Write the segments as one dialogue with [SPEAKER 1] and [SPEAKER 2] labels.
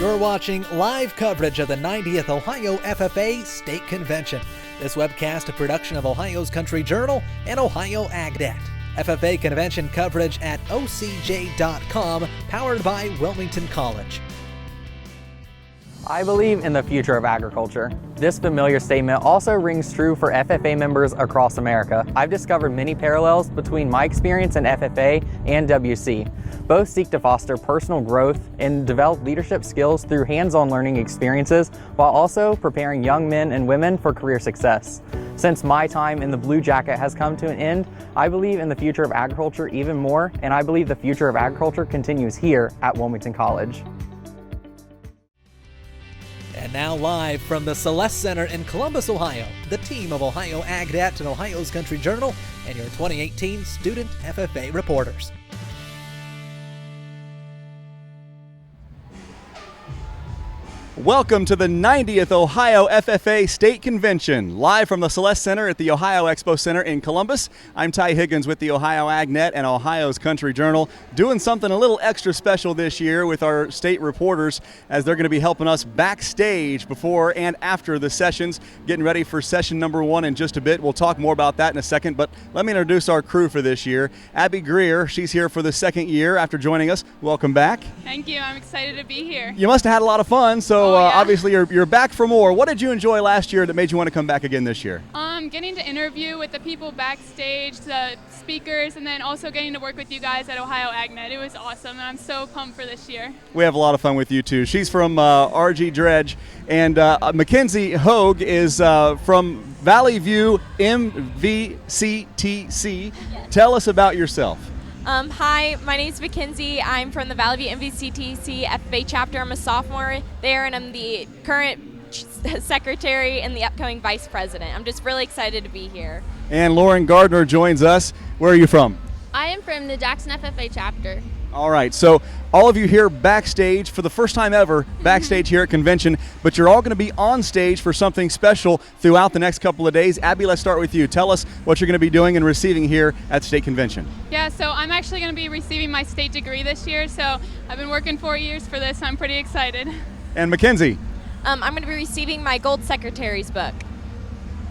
[SPEAKER 1] You're watching live coverage of the 90th Ohio FFA State Convention. This webcast a production of Ohio's Country Journal and Ohio AgNet. FFA Convention coverage at ocj.com, powered by Wilmington College.
[SPEAKER 2] I believe in the future of agriculture. This familiar statement also rings true for FFA members across America. I've discovered many parallels between my experience in FFA and WC. Both seek to foster personal growth and develop leadership skills through hands-on learning experiences while also preparing young men and women for career success. Since my time in the Blue Jacket has come to an end, I believe in the future of agriculture even more, and I believe the future of agriculture continues here at Wilmington College.
[SPEAKER 1] And now live from the Celeste Center in Columbus, Ohio, the team of Ohio AgNet and Ohio's Country Journal and your 2018 Student FFA reporters.
[SPEAKER 3] Welcome to the 90th Ohio FFA State Convention, live from the Celeste Center at the Ohio Expo Center in Columbus. I'm Ty Higgins with the Ohio AgNet and Ohio's Country Journal, doing something a little extra special this year with our state reporters as they're going to be helping us backstage before and after the sessions, getting ready for session number 1 in just a bit. We'll talk more about that in a second, but let me introduce our crew for this year. Abby Greer, she's here for the second year after joining us. Welcome back.
[SPEAKER 4] Thank you. I'm excited to be here.
[SPEAKER 3] You must have had a lot of fun, so
[SPEAKER 4] yeah.
[SPEAKER 3] Obviously you're back for more. What did you enjoy last year that made you want to come back again this year?
[SPEAKER 4] Getting to interview with the people backstage, the speakers, and then also getting to work with you guys at Ohio AgNet. It was awesome, and I'm so pumped for this year.
[SPEAKER 3] We have a lot of fun with you too. She's from RG Dredge, and Mackenzie Hogue is from Valley View MVCTC.
[SPEAKER 5] Yes.
[SPEAKER 3] Tell us about yourself.
[SPEAKER 5] Hi, my name is Mackenzie. I'm from the Valley View MVCTC FFA chapter. I'm a sophomore there, and I'm the current secretary and the upcoming vice president. I'm just really excited to be here.
[SPEAKER 3] And Lauren Gardner joins us. Where are you from?
[SPEAKER 6] I am from the Jackson FFA chapter.
[SPEAKER 3] All right, so all of you here backstage for the first time ever, backstage here at convention, but you're all going to be on stage for something special throughout the next couple of days. Abby, let's start with you. Tell us what you're going to be doing and receiving here at State Convention.
[SPEAKER 4] Yeah, so I'm actually going to be receiving my state degree this year, so I've been working 4 years for this. I'm pretty excited.
[SPEAKER 3] And Mackenzie.
[SPEAKER 5] I'm going to be receiving my Gold Secretary's book.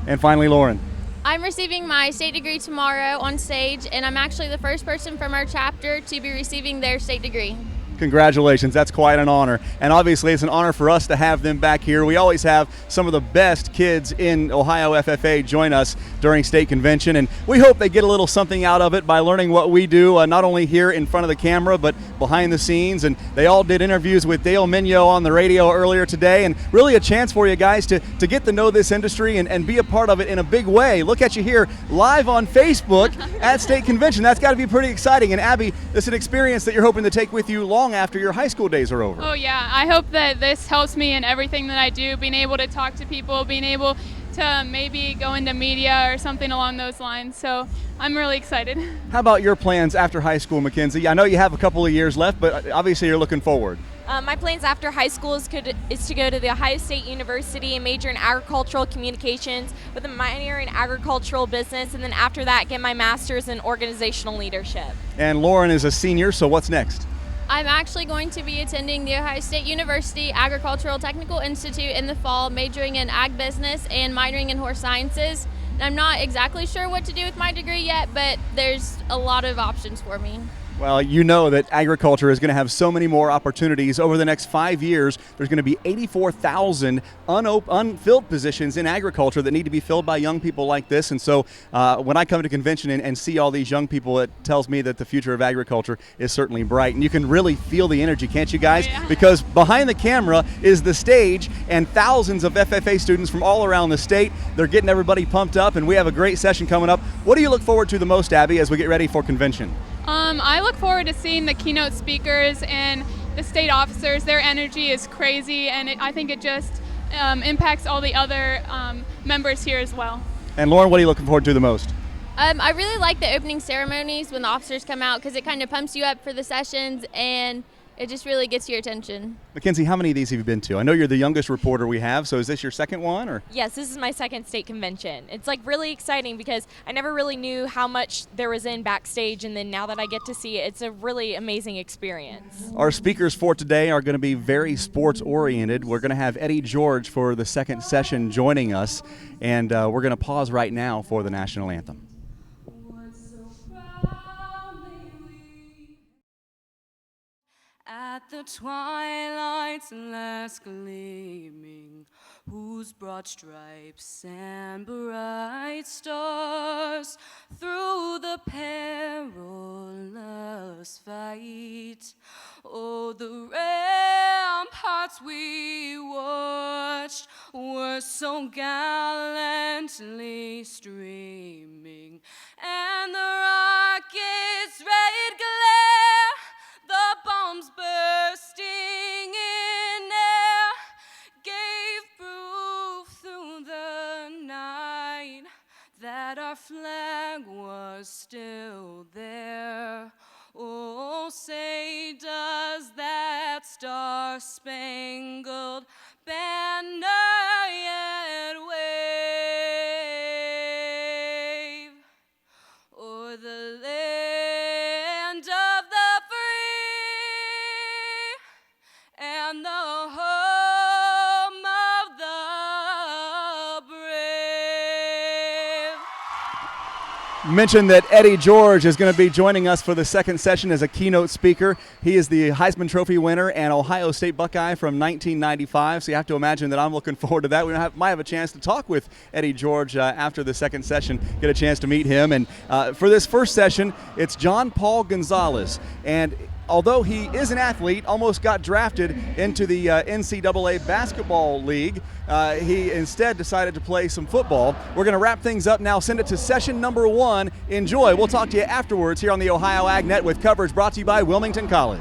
[SPEAKER 3] And finally, Lauren.
[SPEAKER 6] I'm receiving my state degree tomorrow on stage, and I'm actually the first person from our chapter to be receiving their state degree.
[SPEAKER 3] Congratulations, that's quite an honor. And obviously it's an honor for us to have them back here. We always have some of the best kids in Ohio FFA join us during state convention, and we hope they get a little something out of it by learning what we do, not only here in front of the camera, but behind the scenes. And they all did interviews with Dale Minyo on the radio earlier today, and really a chance for you guys to get to know this industry and be a part of it in a big way. Look at you here live on Facebook at state convention. That's got to be pretty exciting. And Abby, this is an experience that you're hoping to take with you long after your high school days are over.
[SPEAKER 4] Oh yeah, I hope that this helps me in everything that I do, being able to talk to people, being able to maybe go into media or something along those lines. So I'm really excited.
[SPEAKER 3] How about your plans after high school, Mackenzie? I know you have a couple of years left, but obviously you're looking forward.
[SPEAKER 5] My plans after high school is to go to the Ohio State University and major in agricultural communications with a minor in agricultural business, and then after that get my master's in organizational leadership.
[SPEAKER 3] And Lauren is a senior, so what's next?
[SPEAKER 6] I'm actually going to be attending the Ohio State University Agricultural Technical Institute in the fall, majoring in ag business and minoring in horse sciences. And I'm not exactly sure what to do with my degree yet, but there's a lot of options for me.
[SPEAKER 3] Well, you know that agriculture is going to have so many more opportunities. Over the next 5 years, there's going to be 84,000 unfilled positions in agriculture that need to be filled by young people like this. And so when I come to convention and see all these young people, it tells me that the future of agriculture is certainly bright. And you can really feel the energy, can't you guys?
[SPEAKER 4] Yeah.
[SPEAKER 3] Because behind the camera is the stage and thousands of FFA students from all around the state. They're getting everybody pumped up, and we have a great session coming up. What do you look forward to the most, Abby, as we get ready for convention?
[SPEAKER 4] I look forward to seeing the keynote speakers and the state officers. Their energy is crazy, and I think it just impacts all the other members here as well.
[SPEAKER 3] And Lauren, what are you looking forward to the most?
[SPEAKER 6] I really like the opening ceremonies when the officers come out because it kind of pumps you up for the sessions, and it just really gets your attention.
[SPEAKER 3] Mackenzie, how many of these have you been to? I know you're the youngest reporter we have, so is this your second one? Or?
[SPEAKER 5] Yes, this is my second state convention. It's like really exciting because I never really knew how much there was in backstage, and then now that I get to see it, it's a really amazing experience.
[SPEAKER 3] Our speakers for today are going to be very sports oriented. We're going to have Eddie George for the second session joining us, and we're going to pause right now for the national anthem.
[SPEAKER 7] At the twilight's last gleaming, whose broad stripes and bright stars through the perilous fight, oh, the ramparts we watched were so gallantly streaming, and the rocket's red glare, the bombs bursting in air, gave proof through the night that our flag was still there. Oh, say does that star-spangled banner yet wave o'er the land of the free and the home of the brave?
[SPEAKER 3] Mentioned that Eddie George is going to be joining us for the second session as a keynote speaker. He is the Heisman Trophy winner and Ohio State Buckeye from 1995, so you have to imagine that I'm looking forward to that. We might have a chance to talk with Eddie George after the second session, get a chance to meet him. And for this first session, it's John Paul Gonzalez. And although he is an athlete, almost got drafted into the NCAA Basketball League, he instead decided to play some football. We're going to wrap things up now, send it to session number 1. Enjoy. We'll talk to you afterwards here on the Ohio AgNet with coverage brought to you by Wilmington College.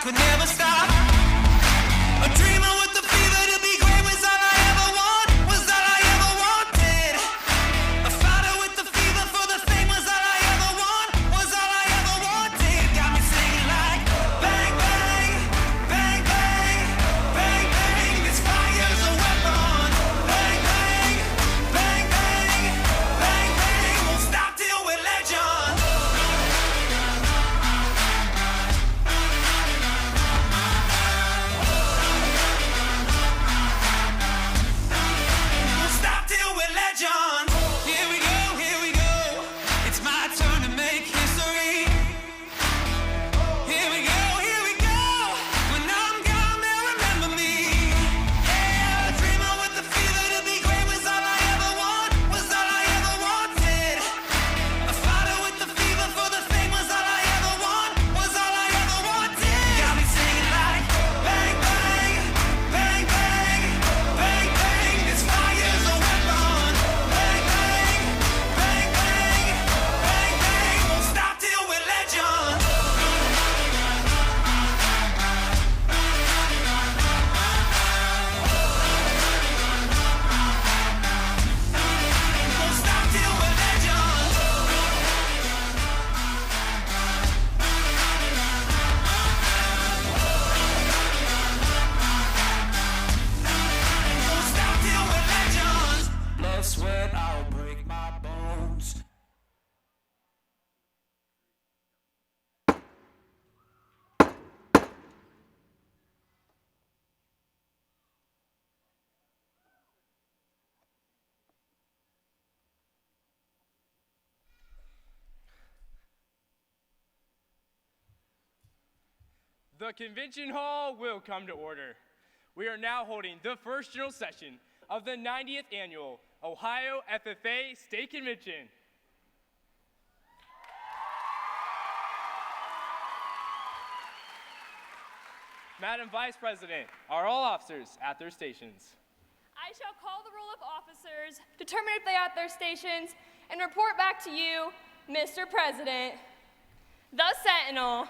[SPEAKER 8] Could never stop. A dreamer with the fever to be great was all I ever want, was all I ever wanted. A fighter with the fever for the fame was all I ever want, was all I ever wanted. Got me singing like bang, bang, bang, bang, bang, bang. This fire's a weapon. Bang, bang, bang, bang, bang, bang. Won't stop till we're legends. Sweat, I'll break my bones.
[SPEAKER 9] The convention hall will come to order. We are now holding the first general session of the 90th annual Ohio FFA State Convention. Madam Vice President, are all officers at their stations?
[SPEAKER 7] I shall call the roll of officers, determine if they are at their stations, and report back to you, Mr. President. The Sentinel.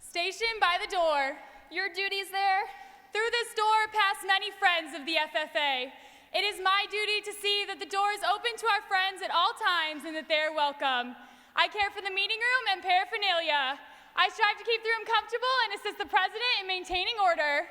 [SPEAKER 7] Stationed by the door. Your duties there? Through this door pass many friends of the FFA. It is my duty to see that the door is open to our friends at all times and that they are welcome. I care for the meeting room and paraphernalia. I strive to keep the room comfortable and assist the President in maintaining order.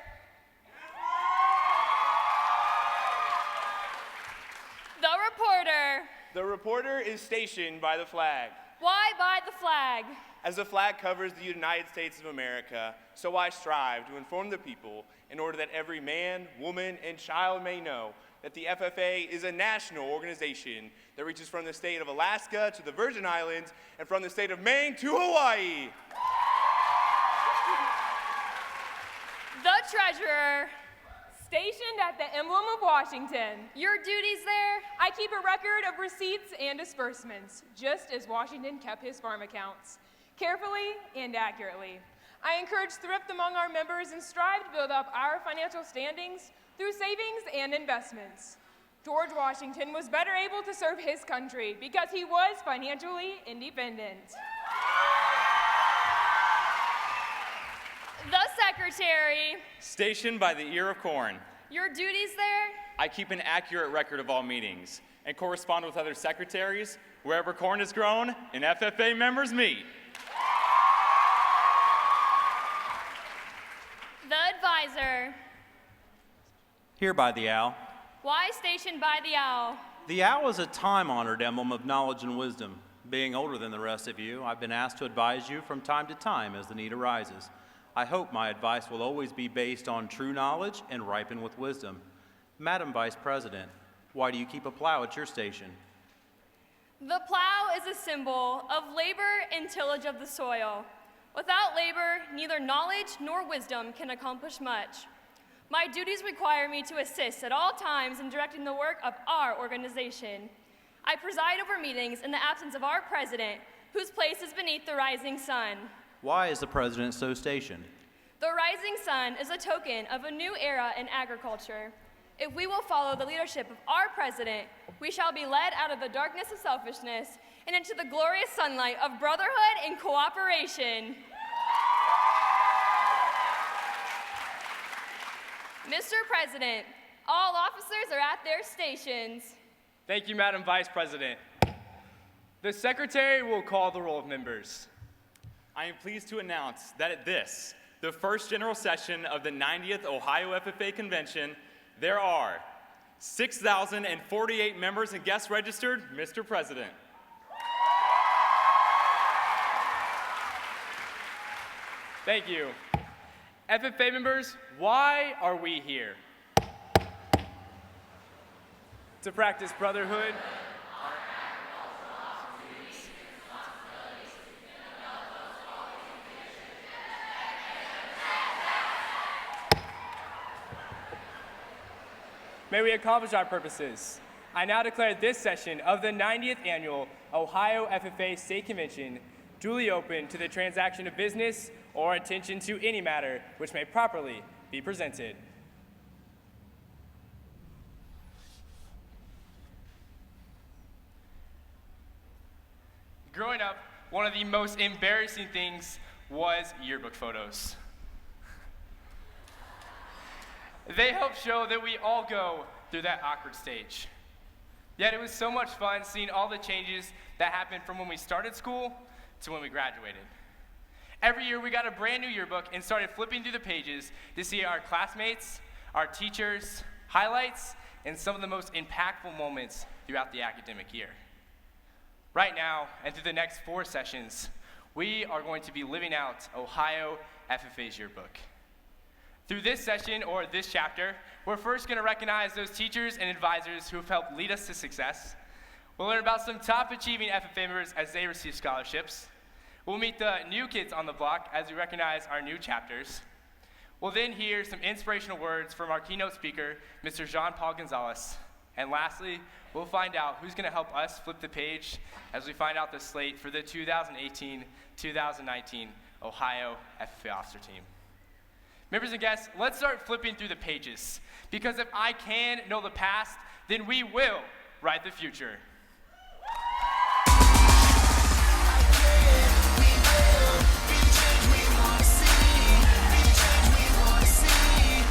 [SPEAKER 7] The reporter.
[SPEAKER 10] The reporter is stationed by the flag.
[SPEAKER 7] Why by the flag?
[SPEAKER 10] As the flag covers the United States of America, so I strive to inform the people in order that every man, woman, and child may know that the FFA is a national organization that reaches from the state of Alaska to the Virgin Islands and from the state of Maine to Hawaii.
[SPEAKER 7] The treasurer. Stationed at the emblem of Washington. Your duties there? I keep a record of receipts and disbursements, just as Washington kept his farm accounts, carefully and accurately. I encourage thrift among our members and strive to build up our financial standings through savings and investments. George Washington was better able to serve his country because he was financially independent. The secretary.
[SPEAKER 11] Stationed by the ear of corn.
[SPEAKER 7] Your duties there?
[SPEAKER 11] I keep an accurate record of all meetings and correspond with other secretaries wherever corn is grown and FFA members meet.
[SPEAKER 7] The advisor.
[SPEAKER 12] Here by the owl.
[SPEAKER 7] Why stationed by the owl?
[SPEAKER 12] The owl is a time-honored emblem of knowledge and wisdom. Being older than the rest of you, I've been asked to advise you from time to time as the need arises. I hope my advice will always be based on true knowledge and ripen with wisdom. Madam Vice President, why do you keep a plow at your station?
[SPEAKER 7] The plow is a symbol of labor and tillage of the soil. Without labor, neither knowledge nor wisdom can accomplish much. My duties require me to assist at all times in directing the work of our organization. I preside over meetings in the absence of our president, whose place is beneath the rising sun.
[SPEAKER 12] Why is the president so stationed?
[SPEAKER 7] The rising sun is a token of a new era in agriculture. If we will follow the leadership of our president, we shall be led out of the darkness of selfishness and into the glorious sunlight of brotherhood and cooperation. Mr. President, all officers are at their stations.
[SPEAKER 9] Thank you, Madam Vice President. The Secretary will call the roll of members.
[SPEAKER 11] I am pleased to announce that at this, the first general session of the 90th Ohio FFA Convention, there are 6,048 members and guests registered, Mr. President.
[SPEAKER 9] Thank you. FFA members, why are we here? To practice brotherhood, may we accomplish our purposes. I now declare this session of the 90th Annual Ohio FFA State Convention duly open to the transaction of business or attention to any matter which may properly be presented. Growing up, one of the most embarrassing things was yearbook photos. They help show that we all go through that awkward stage. Yet it was so much fun seeing all the changes that happened from when we started school to when we graduated. Every year we got a brand new yearbook and started flipping through the pages to see our classmates, our teachers, highlights, and some of the most impactful moments throughout the academic year. Right now, and through the next 4 sessions, we are going to be living out Ohio FFA's yearbook. Through this session, or this chapter, we're first going to recognize those teachers and advisors who have helped lead us to success. We'll learn about some top achieving FFA members as they receive scholarships. We'll meet the new kids on the block as we recognize our new chapters. We'll then hear some inspirational words from our keynote speaker, Mr. Jean-Paul Gonzalez. And lastly, we'll find out who's going to help us flip the page as we find out the slate for the 2018-2019 Ohio FFA officer team. Members and guests, let's start flipping through the pages. Because if I can know the past, then we will write the future.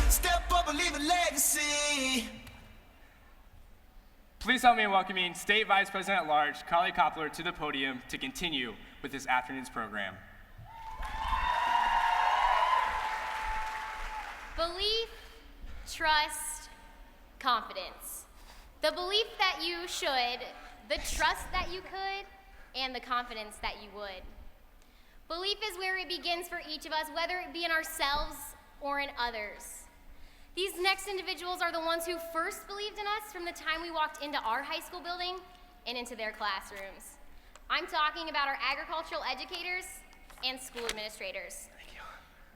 [SPEAKER 8] Step up and leave a legacy.
[SPEAKER 9] Please help me in welcoming State Vice President at Large, Carly Koppler, to the podium to continue with this afternoon's program.
[SPEAKER 13] Belief, trust, confidence. The belief that you should, the trust that you could, and the confidence that you would. Belief is where it begins for each of us, whether it be in ourselves or in others. These next individuals are the ones who first believed in us from the time we walked into our high school building and into their classrooms. I'm talking about our agricultural educators and school administrators.
[SPEAKER 9] Thank you.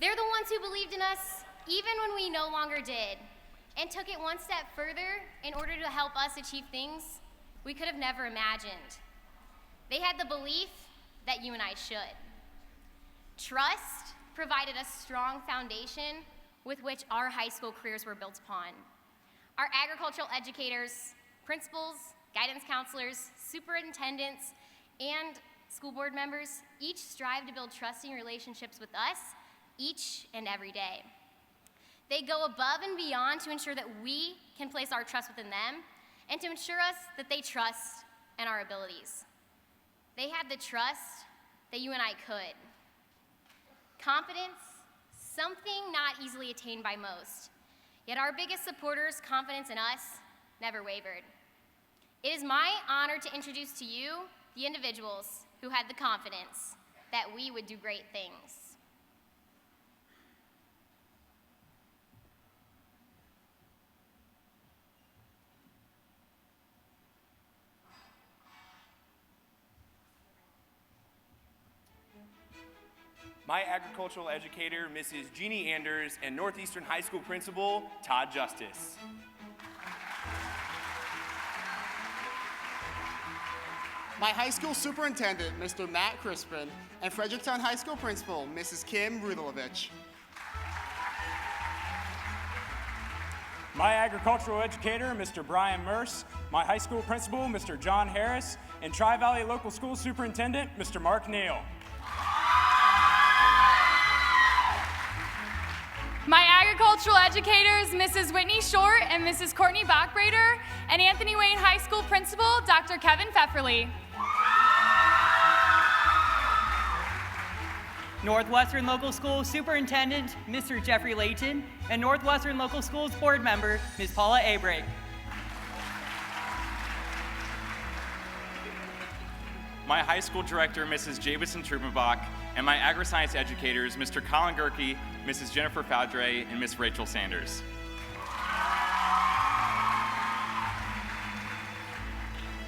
[SPEAKER 13] They're the ones who believed in us even when we no longer did, and took it one step further in order to help us achieve things we could have never imagined. They had the belief that you and I should. Trust provided a strong foundation with which our high school careers were built upon. Our agricultural educators, principals, guidance counselors, superintendents, and school board members each strive to build trusting relationships with us each and every day. They go above and beyond to ensure that we can place our trust within them and to ensure us that they trust in our abilities. They had the trust that you and I could. Confidence, something not easily attained by most. Yet our biggest supporters' confidence in us never wavered. It is my honor to introduce to you the individuals who had the confidence that we would do great things.
[SPEAKER 10] My agricultural educator, Mrs. Jeannie Anders, and Northeastern High School Principal, Todd Justice.
[SPEAKER 14] My high school superintendent, Mr. Matt Crispin, and Fredericktown High School Principal, Mrs. Kim Rudelovich.
[SPEAKER 15] My agricultural educator, Mr. Brian Merce, my high school principal, Mr. John Harris, and Tri-Valley Local School Superintendent, Mr. Mark Neal.
[SPEAKER 7] My agricultural educators, Mrs. Whitney Short and Mrs. Courtney Bachbrader, and Anthony Wayne High School Principal, Dr. Kevin Pfefferly.
[SPEAKER 16] Northwestern Local School Superintendent, Mr. Jeffrey Layton, and Northwestern Local Schools Board Member, Ms. Paula Abrake.
[SPEAKER 11] My high school director, Mrs. Jameson Trupenbach, and my agri-science educators, Mr. Colin Gerke, Mrs. Jennifer Fadre, and Ms. Rachel Sanders.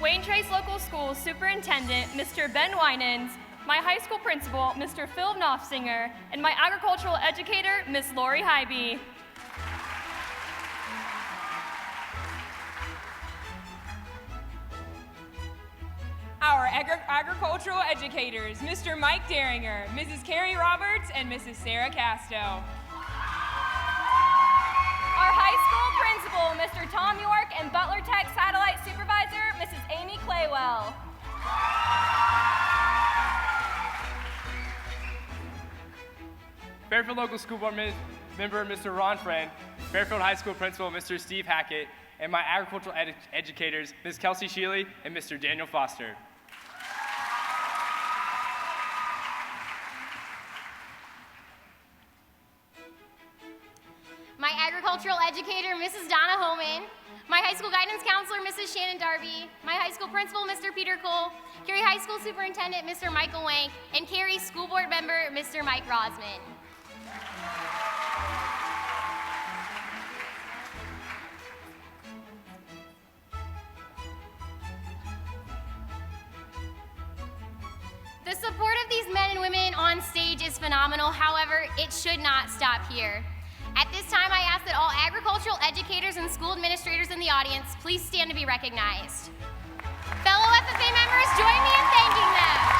[SPEAKER 7] Wayne Trace Local School Superintendent, Mr. Ben Winans, my high school principal, Mr. Phil Knopfsinger, and my agricultural educator, Ms. Lori Hybe. Our agricultural educators, Mr. Mike Daringer, Mrs. Carrie Roberts, and Mrs. Sarah Casto. Our high school principal, Mr. Tom York, and Butler Tech Satellite Supervisor, Mrs. Amy Claywell.
[SPEAKER 9] Fairfield Local School Board Member, Mr. Ron Friend, Fairfield High School Principal, Mr. Steve Hackett, and my agricultural educators, Ms. Kelsey Shealy and Mr. Daniel Foster.
[SPEAKER 13] My agricultural educator, Mrs. Donna Homan, my high school guidance counselor, Mrs. Shannon Darby, my high school principal, Mr. Peter Cole, Cary High School Superintendent, Mr. Michael Wank, and Cary School Board Member, Mr. Mike Rosman. The support of these men and women on stage is phenomenal. However, it should not stop here. At this time, I ask that all agricultural educators and school administrators in the audience please stand to be recognized. Fellow FFA members, join me in thanking them.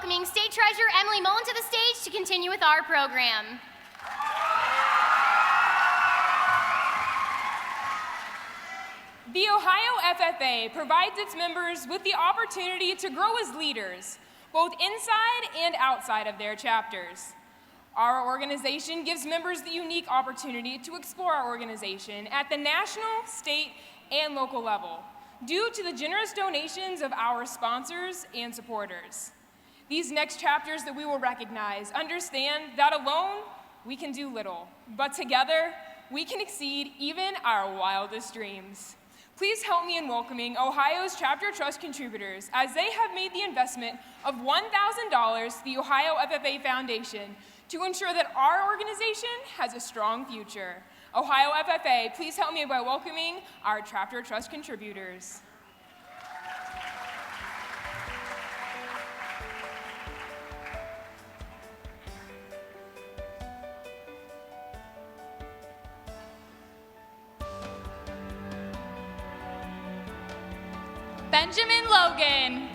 [SPEAKER 13] welcoming State Treasurer Emily Mullen to the stage to continue with our program.
[SPEAKER 7] The Ohio FFA provides its members with the opportunity to grow as leaders, both inside and outside of their chapters. Our organization gives members the unique opportunity to explore our organization at the national, state, and local level, due to the generous donations of our sponsors and supporters. These next chapters that we will recognize understand that alone we can do little, but together we can exceed even our wildest dreams. Please help me in welcoming Ohio's Chapter Trust contributors as they have made the investment of $1,000 to the Ohio FFA Foundation to ensure that our organization has a strong future. Ohio FFA, please help me by welcoming our Chapter Trust contributors.
[SPEAKER 4] Benjamin Logan.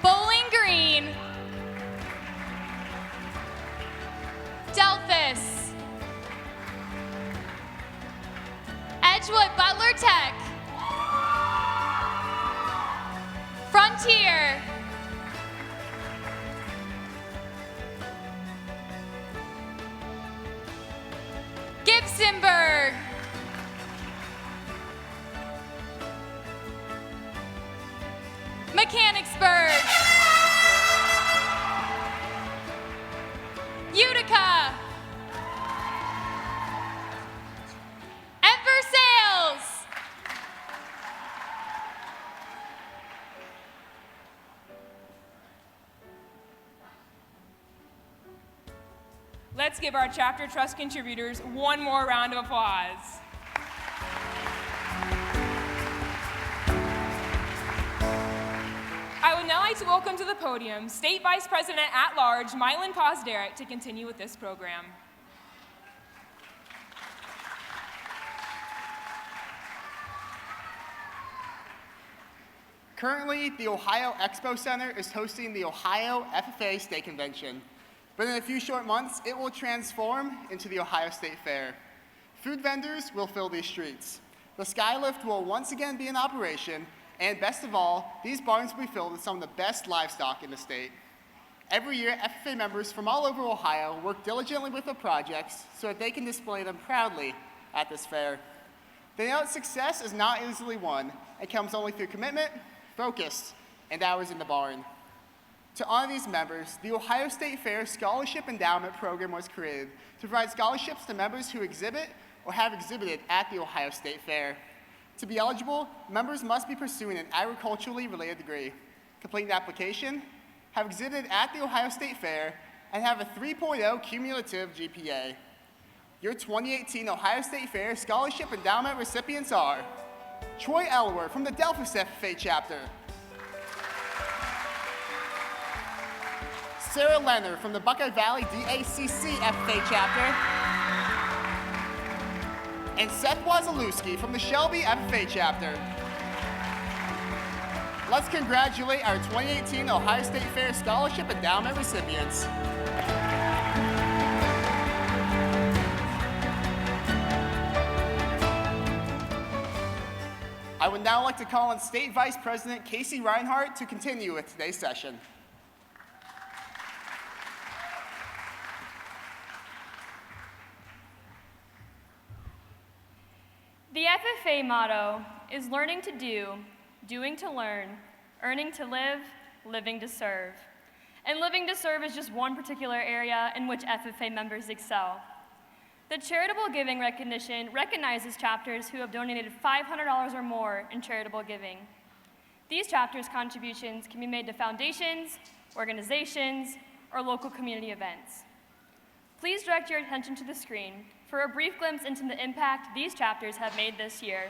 [SPEAKER 4] Bowling Green. Delphus. Edgewood Butler Tech. Frontier. Gibsonburg. Mechanicsburg. Utica. Eversales.
[SPEAKER 7] Let's give our Chapter Trust contributors one more round of applause. I would now like to welcome to the podium State Vice President at Large, Mylan Posderick, to continue with this program.
[SPEAKER 14] Currently, the Ohio Expo Center is hosting the Ohio FFA State Convention, but in a few short months, it will transform into the Ohio State Fair. Food vendors will fill these streets. The Skylift will once again be in operation, and best of all, these barns will be filled with some of the best livestock in the state. Every year, FFA members from all over Ohio work diligently with the projects so that they can display them proudly at this fair. They know that success is not easily won and comes only through commitment, focus, and hours in the barn. To honor these members, the Ohio State Fair Scholarship Endowment Program was created to provide scholarships to members who exhibit or have exhibited at the Ohio State Fair. To be eligible, members must be pursuing an agriculturally related degree, complete an application, have exhibited at the Ohio State Fair, and have a 3.0 cumulative GPA. Your 2018 Ohio State Fair Scholarship Endowment recipients are Troy Elwer from the Delphus FFA chapter, Sarah Leonard from the Buckeye Valley DACC FFA chapter, and Seth Wazalewski from the Shelby FFA chapter. Let's congratulate our 2018 Ohio State Fair Scholarship Endowment recipients. I would now like to call on State Vice President Casey Reinhardt to continue with today's session.
[SPEAKER 7] The FFA motto is learning to do, doing to learn, earning to live, living to serve. And living to serve is just one particular area in which FFA members excel. The charitable giving recognition recognizes chapters who have donated $500 or more in charitable giving. These chapters' contributions can be made to foundations, organizations, or local community events. Please direct your attention to the screen for a brief glimpse into the impact these chapters have made this year.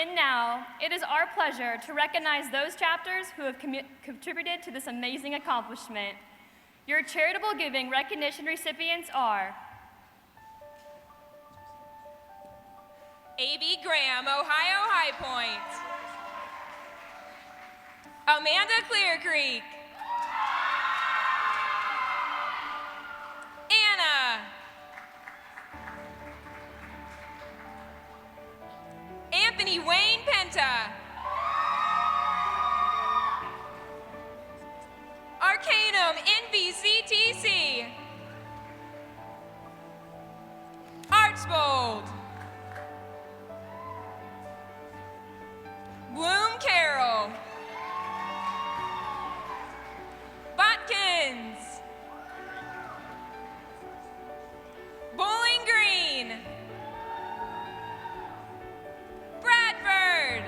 [SPEAKER 7] And now, it is our pleasure to recognize those chapters who have contributed to this amazing accomplishment. Your charitable giving recognition recipients are
[SPEAKER 17] A.B. Graham, Ohio High Point. Amanda Clear Creek. Anna. Anthony Wayne Penta. Arcanum NVCTC. Archbold. Bloom Carroll. Botkins. Bowling Green. Bradford.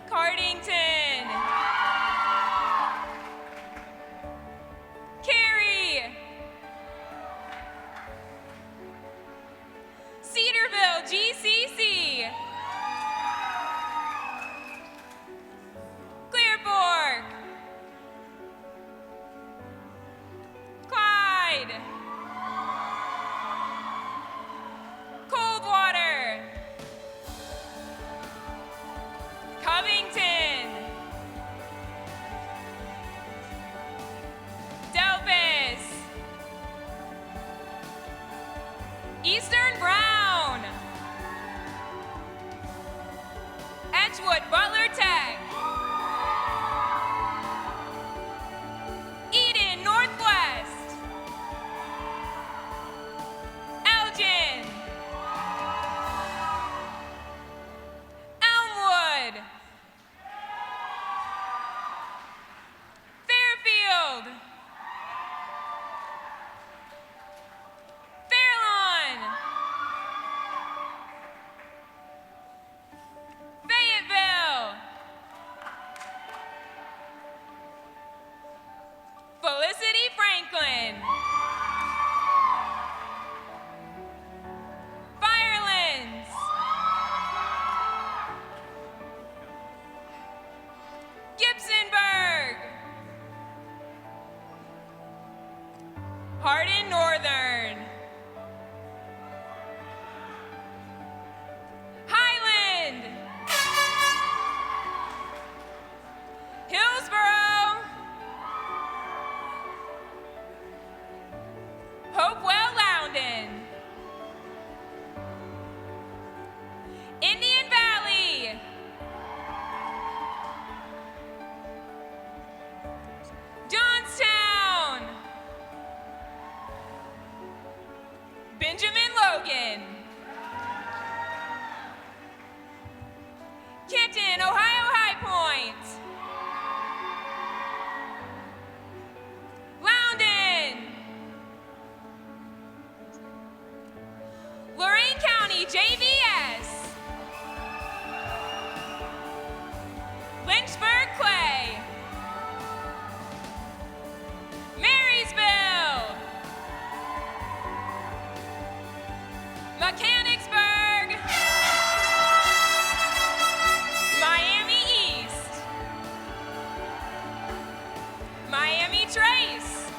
[SPEAKER 17] Cardington. Cary. Cedarville GCC. Clear Fork. Clyde. Coldwater. Covington. Delphus. Eastern Brown. Edgewood Butler Tech. Eden Northwest. Elgin. Elmwood. Fairfield. Fairlawn. Fayetteville. Felicity Franklin. Firelands. Gibsonburg. Hardin Northern. Highland. Hillsborough. Hopewell Loudon. Indian Valley. Johnstown. Benjamin Logan. Kenton, Ohio High Point. Loudon. Lorain County JVS. Lynchburg Clay. Marysville. Mechanicsburg. Miami East. Miami Trace.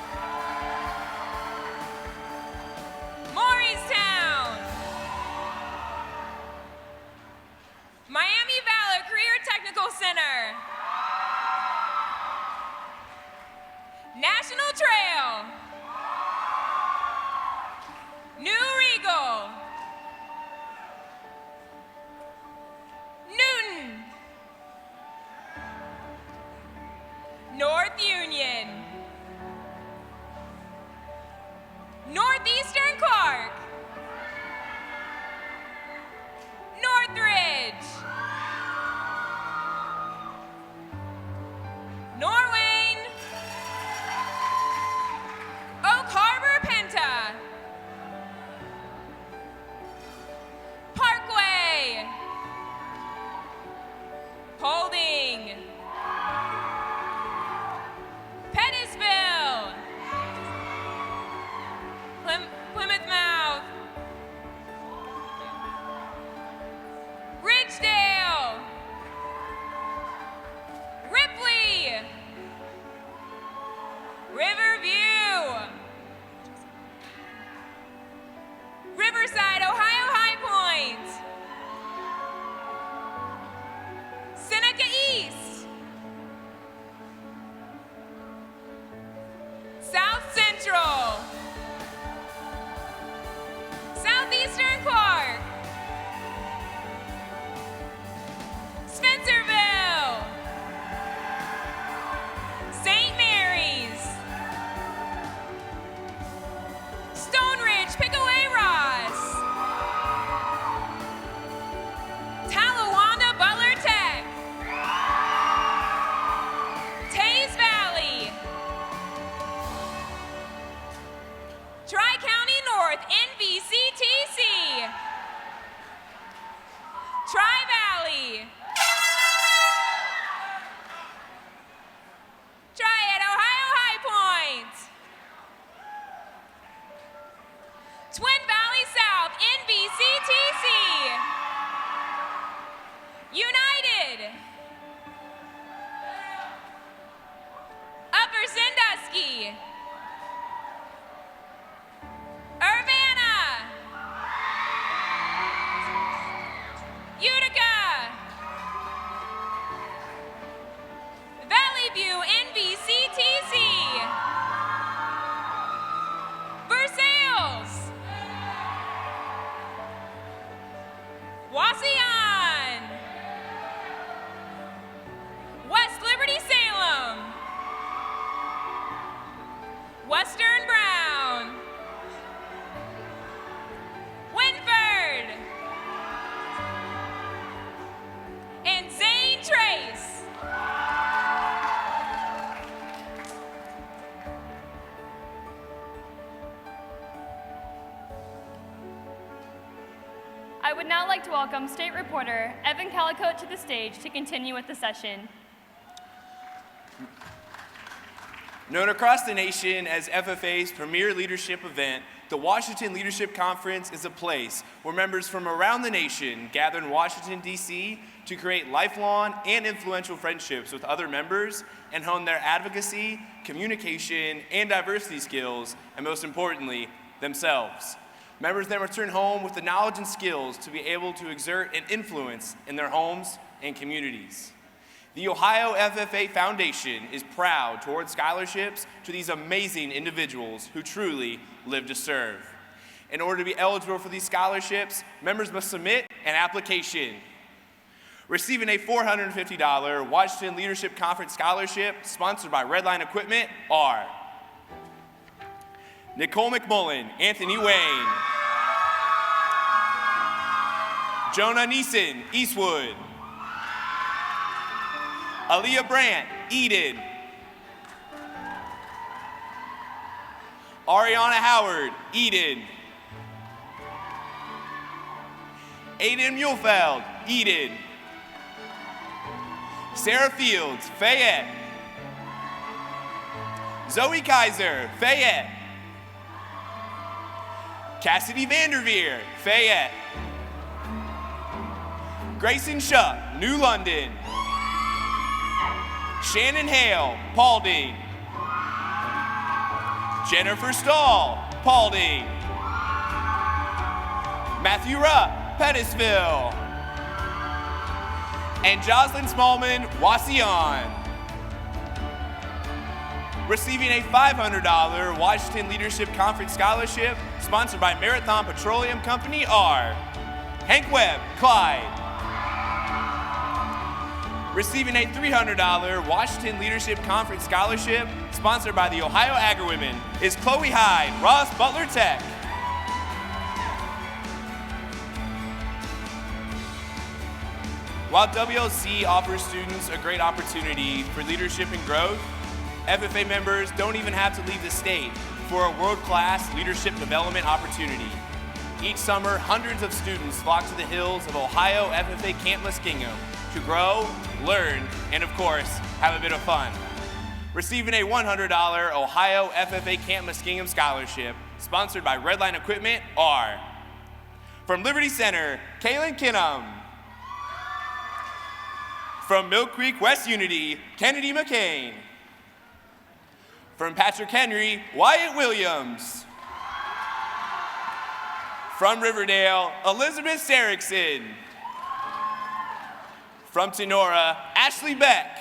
[SPEAKER 17] Morristown. North, NVCTC. Tri-Valley. Triad, Ohio High Point. Twin Valley South, NVCTC. United. Upper Sandusky. Urbana. Utica. Valley View, NVCTC. Versailles. Wauseon. West Liberty Salem. Western Brown. Winford. And Zane Trace.
[SPEAKER 7] I would now like to welcome state reporter Evan Calicote to the stage to continue with the session.
[SPEAKER 10] Known across the nation as FFA's premier leadership event, the Washington Leadership Conference is a place where members from around the nation gather in Washington, D.C. to create lifelong and influential friendships with other members and hone their advocacy, communication, and diversity skills, and most importantly, themselves. Members then return home with the knowledge and skills to be able to exert an influence in their homes and communities. The Ohio FFA Foundation is proud to award scholarships to these amazing individuals who truly live to serve. In order to be eligible for these scholarships, members must submit an application. Receiving a $450 Washington Leadership Conference scholarship sponsored by Redline Equipment are Nicole McMullen, Anthony Wayne, Jonah Neeson, Eastwood, Aaliyah Brandt, Eden, Ariana Howard, Eden, Aiden Muhlfeld, Eden, Sarah Fields, Fayette, Zoe Kaiser, Fayette, Cassidy Vanderveer, Fayette, Grayson Shuck, New London, Shannon Hale, Paulding, Jennifer Stahl, Paulding, Matthew Rupp, Pettisville, and Jocelyn Smallman, Wauseon. Receiving a $500 Washington Leadership Conference scholarship sponsored by Marathon Petroleum Company are Hank Webb, Clyde. Receiving a $300 Washington Leadership Conference scholarship sponsored by the Ohio Agri-Women is Chloe Hyde, Ross Butler Tech. While WLC offers students a great opportunity for leadership and growth, FFA members don't even have to leave the state for a world-class leadership development opportunity. Each summer, hundreds of students flock to the hills of Ohio FFA Camp Muskingum to grow, learn, and of course, have a bit of fun. Receiving a $100 Ohio FFA Camp Muskingum scholarship, sponsored by Redline Equipment, are from Liberty Center, Kaylin Kinham. From Mill Creek West Unity, Kennedy McCain. From Patrick Henry, Wyatt Williams. From Riverdale, Elizabeth Sarikson. From Tenora, Ashley Beck.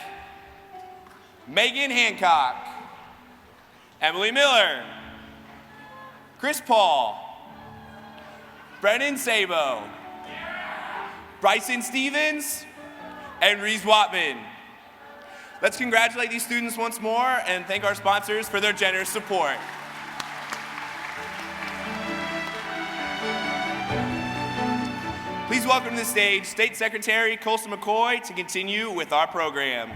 [SPEAKER 10] Megan Hancock. Emily Miller. Chris Paul. Brennan Sabo. Bryson Stevens. And Reese Watman. Let's congratulate these students once more and thank our sponsors for their generous support. Please welcome to the stage State Secretary Colson McCoy to continue with our program.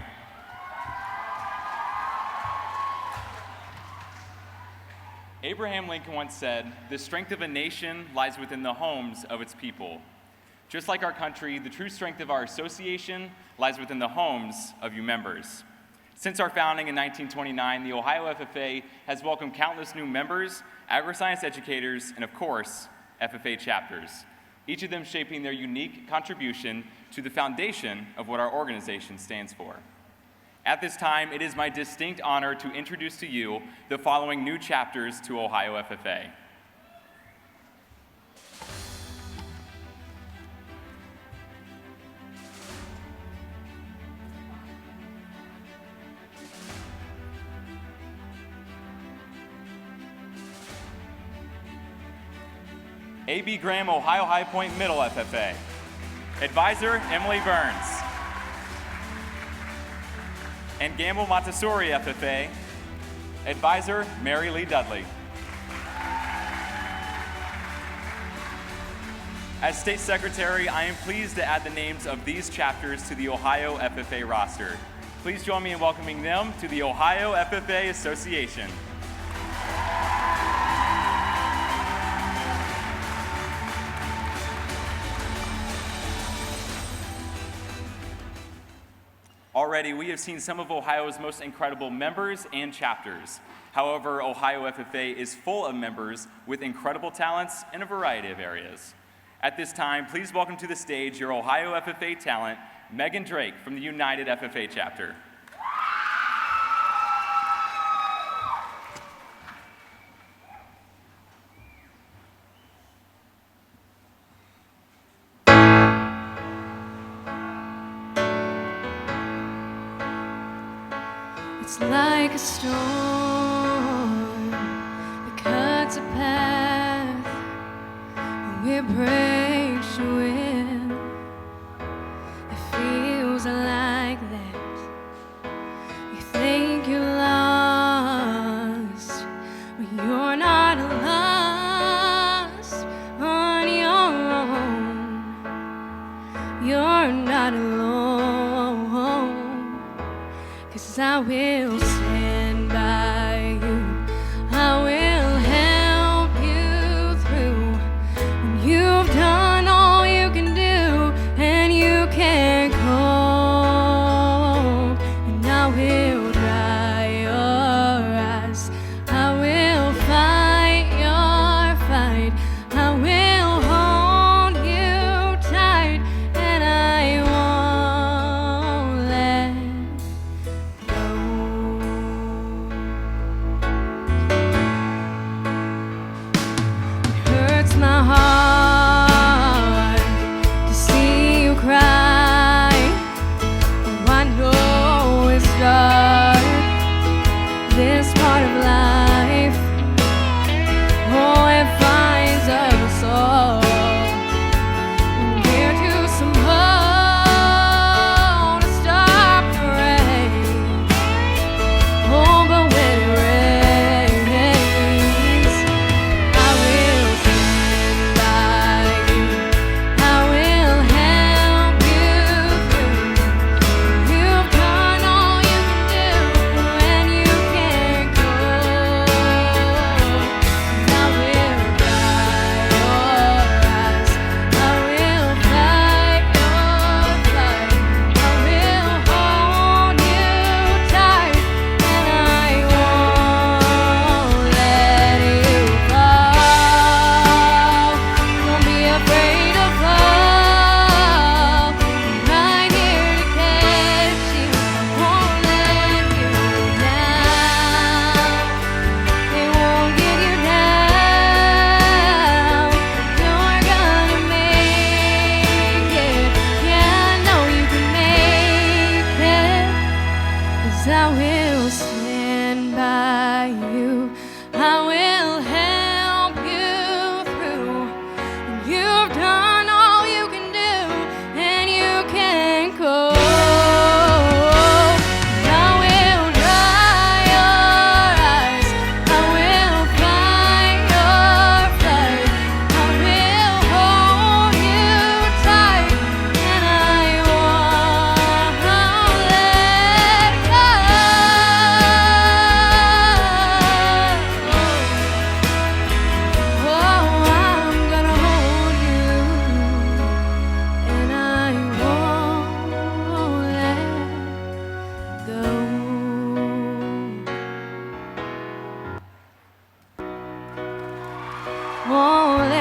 [SPEAKER 18] A
[SPEAKER 11] Abraham Lincoln once said, "The strength of a nation lies within the homes of its people." Just like our country, the true strength of our association lies within the homes of you members. Since our founding in 1929, the Ohio FFA has welcomed countless new members, agri-science educators, and of course, FFA chapters, each of them shaping their unique contribution to the foundation of what our organization stands for. At this time, it is my distinct honor to introduce to you the following new chapters to Ohio FFA. A.B. Graham, Ohio High Point Middle FFA. Advisor, Emily Burns. And Gamble Montessori FFA. Advisor, Mary Lee Dudley. As State Secretary, I am pleased to add the names of these chapters to the Ohio FFA roster. Please join me in welcoming them to the Ohio FFA Association. Already, we have seen some of Ohio's most incredible members and chapters. However, Ohio FFA is full of members with incredible talents in a variety of areas. At this time, please welcome to the stage your Ohio FFA talent, Megan Drake from the United FFA chapter.
[SPEAKER 18] It's like a storm that cuts a path when it breaks you in. It feels like that. You think you're lost, but you're not lost on your own. You're not alone. 'Cause I will stand by you. I will help you through when you've done all you can do and you can't cope. And I will dry your eyes. I will fight your fight. I will hold you tight, and I won't let my heart to see you cry. Oh, I know it's dark, this part of life. Oh, it finds us all. We're too small to stop the rain. Oh, but when it rains, I will stand by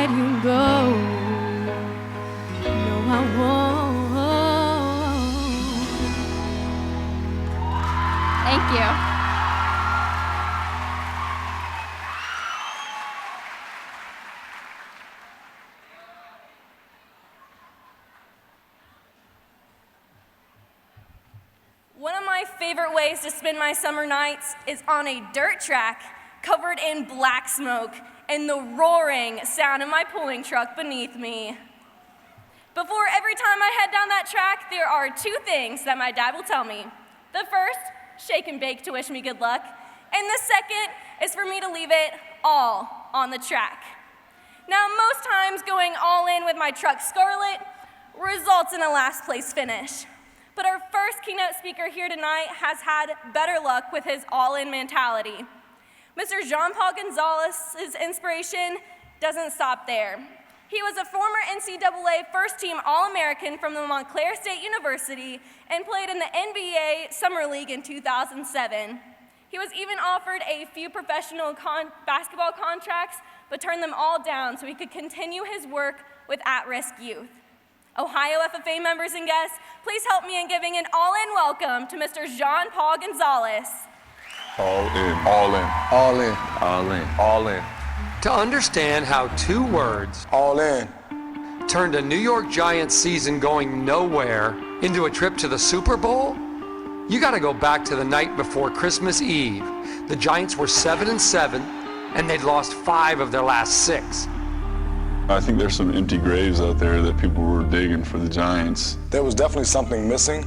[SPEAKER 18] let you go. No, I won't.
[SPEAKER 6] Thank you.
[SPEAKER 7] One of my favorite ways to spend my summer nights is on a dirt track covered in black smoke and the roaring sound of my pulling truck beneath me. Before every time I head down that track, there are two things that my dad will tell me. The first, shake and bake to wish me good luck, and the second is for me to leave it all on the track. Now, most times going all in with my truck Scarlet results in a last place finish. But our first keynote speaker here tonight has had better luck with his all-in mentality. Mr. Jean-Paul Gonzalez's inspiration doesn't stop there. He was a former NCAA first-team All-American from the Montclair State University and played in the NBA Summer League in 2007. He was even offered a few professional basketball contracts, but turned them all down so he could continue his work with at-risk youth. Ohio FFA members and guests, please help me in giving an all-in welcome to Mr. Jean-Paul Gonzalez.
[SPEAKER 19] All in, all in, all in, all in, all in.
[SPEAKER 20] To understand how two words, all in, turned a New York Giants season going nowhere into a trip to the Super Bowl, you gotta go back to the night before Christmas Eve. The Giants were 7-7, and they'd lost 5 of their last 6.
[SPEAKER 19] I think there's some empty graves out there that people were digging for the Giants.
[SPEAKER 21] There was definitely something missing.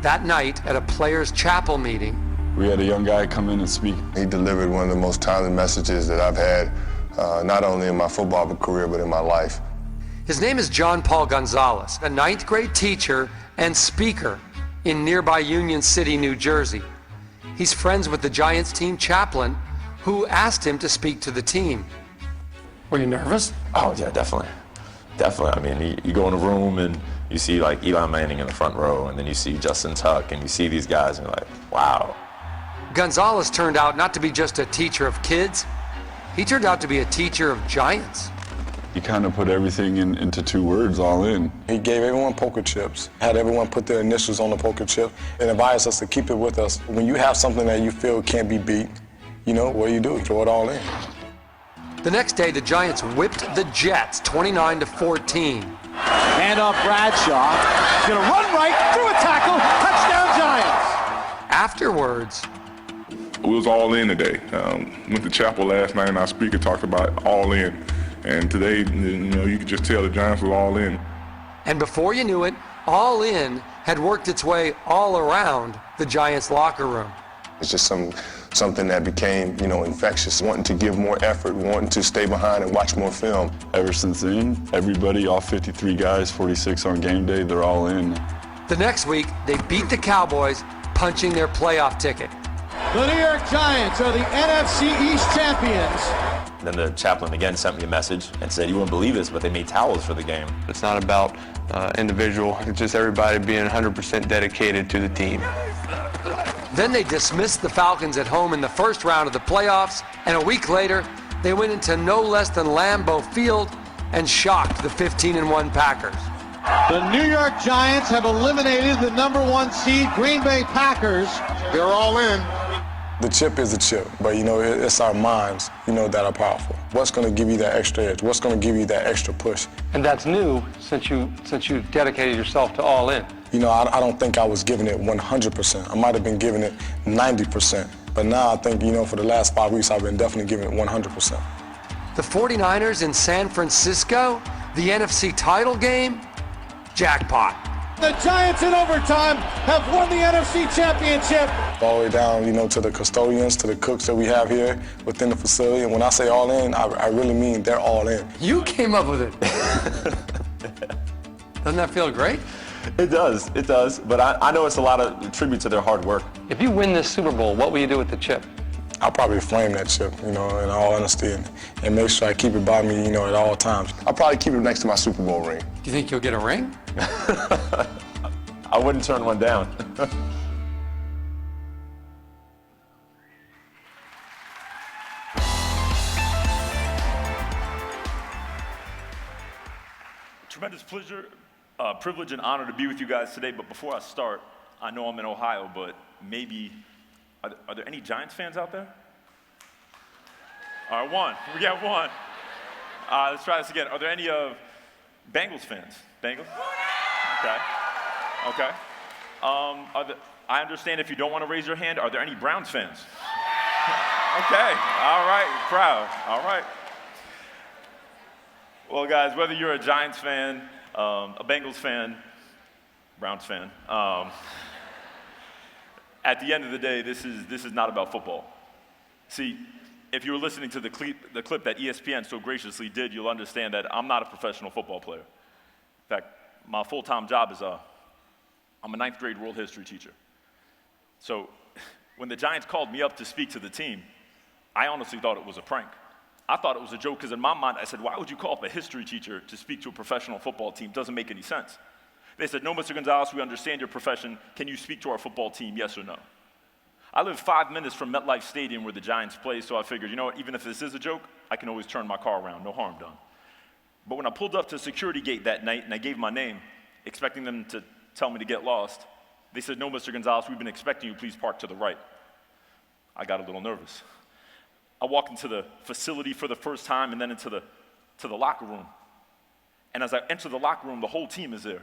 [SPEAKER 20] That night at a players' chapel meeting,
[SPEAKER 19] we had a young guy come in and speak.
[SPEAKER 21] He delivered one of the most timely messages that I've had, not only in my football career, but in my life.
[SPEAKER 20] His name is Jean-Paul Gonzalez, a 9th grade teacher and speaker in nearby Union City, New Jersey. He's friends with the Giants team chaplain, who asked him to speak to the team. Were you nervous?
[SPEAKER 22] Oh, yeah, definitely. Definitely. I mean, you go in a room and you see like Eli Manning in the front row, and then you see Justin Tuck, and you see these guys, and you're like, wow.
[SPEAKER 20] Gonzalez turned out not to be just a teacher of kids. He turned out to be a teacher of giants.
[SPEAKER 19] He kind of put everything into 2 words, all in.
[SPEAKER 21] He gave everyone poker chips, had everyone put their initials on the poker chip, and advised us to keep it with us. When you have something that you feel can't be beat, you know, what do? You throw it all in.
[SPEAKER 20] The next day, the Giants whipped the Jets 29-14.
[SPEAKER 23] Hand off Bradshaw. He's gonna run right through a tackle. Touchdown Giants.
[SPEAKER 20] Afterwards,
[SPEAKER 19] we was all in today. Went to chapel last night, and our speaker talked about all in. And today, you know, you could just tell the Giants was all in.
[SPEAKER 20] And before you knew it, all in had worked its way all around the Giants locker room.
[SPEAKER 21] It's just something that became, you know, infectious, wanting to give more effort, wanting to stay behind and watch more film.
[SPEAKER 19] Ever since then, everybody, all 53 guys, 46 on game day, they're all in.
[SPEAKER 20] The next week, they beat the Cowboys, punching their playoff ticket.
[SPEAKER 23] The New York Giants are the NFC East champions.
[SPEAKER 22] Then the chaplain again sent me a message and said, you wouldn't believe this, but they made towels for the game.
[SPEAKER 24] It's not about individual, it's just everybody being 100% dedicated to the team.
[SPEAKER 20] Then they dismissed the Falcons at home in the first round of the playoffs, and a week later, they went into no less than Lambeau Field and shocked the 15-1 Packers.
[SPEAKER 23] The New York Giants have eliminated the #1 seed Green Bay Packers.
[SPEAKER 21] They're all in. The chip is a chip, but you know, it's our minds, you know, that are powerful. What's going to give you that extra edge? What's going to give you that extra push?
[SPEAKER 20] And that's new since you dedicated yourself to all in.
[SPEAKER 21] You know, I don't think I was giving it 100%. I might have been giving it 90%. But now I think, you know, for the last 5 weeks, I've been definitely giving it 100%.
[SPEAKER 20] The 49ers in San Francisco, the NFC title game, jackpot.
[SPEAKER 23] The Giants in overtime have won the NFC Championship.
[SPEAKER 21] All the way down, you know, to the custodians, to the cooks that we have here within the facility. And when I say all in, I really mean they're all in.
[SPEAKER 20] You came up with it. Doesn't that feel great?
[SPEAKER 22] It does, but I know it's a lot of tribute to their hard work.
[SPEAKER 20] If you win this Super Bowl, what will you do with the chip?
[SPEAKER 21] I'll probably flame that chip, you know, in all honesty, and make sure I keep it by me, you know, at all times. I'll probably keep it next to my Super Bowl ring.
[SPEAKER 20] Do you think you'll get a ring?
[SPEAKER 22] I wouldn't turn one down.
[SPEAKER 1] Tremendous privilege and honor to be with you guys today, but before I start, I know I'm in Ohio, but maybe, are there any Giants fans out there? All right, one. We got one. Let's try this again. Are there any Bengals fans? Bengals? Okay. Okay. I understand if you don't want to raise your hand, are there any Browns fans? Okay. All right. Proud. All right. Well, guys, whether you're a Giants fan, a Bengals fan, Browns fan, at the end of the day, this is not about football. See, if you were listening to the clip that ESPN so graciously did, you'll understand that I'm not a professional football player. In fact, my full-time job is I'm a 9th grade world history teacher. So when the Giants called me up to speak to the team, I honestly thought it was a prank. I thought it was a joke because in my mind, I said, why would you call up a history teacher to speak to a professional football team? Doesn't make any sense. They said, no, Mr. Gonzalez, we understand your profession. Can you speak to our football team, yes or no? I live 5 minutes from MetLife Stadium where the Giants play, so I figured, you know what, even if this is a joke, I can always turn my car around, no harm done. But when I pulled up to the security gate that night and I gave my name, expecting them to tell me to get lost, they said, no, Mr. Gonzalez, we've been expecting you, please park to the right. I got a little nervous. I walked into the facility for the first time and then into the locker room. And as I enter the locker room, the whole team is there.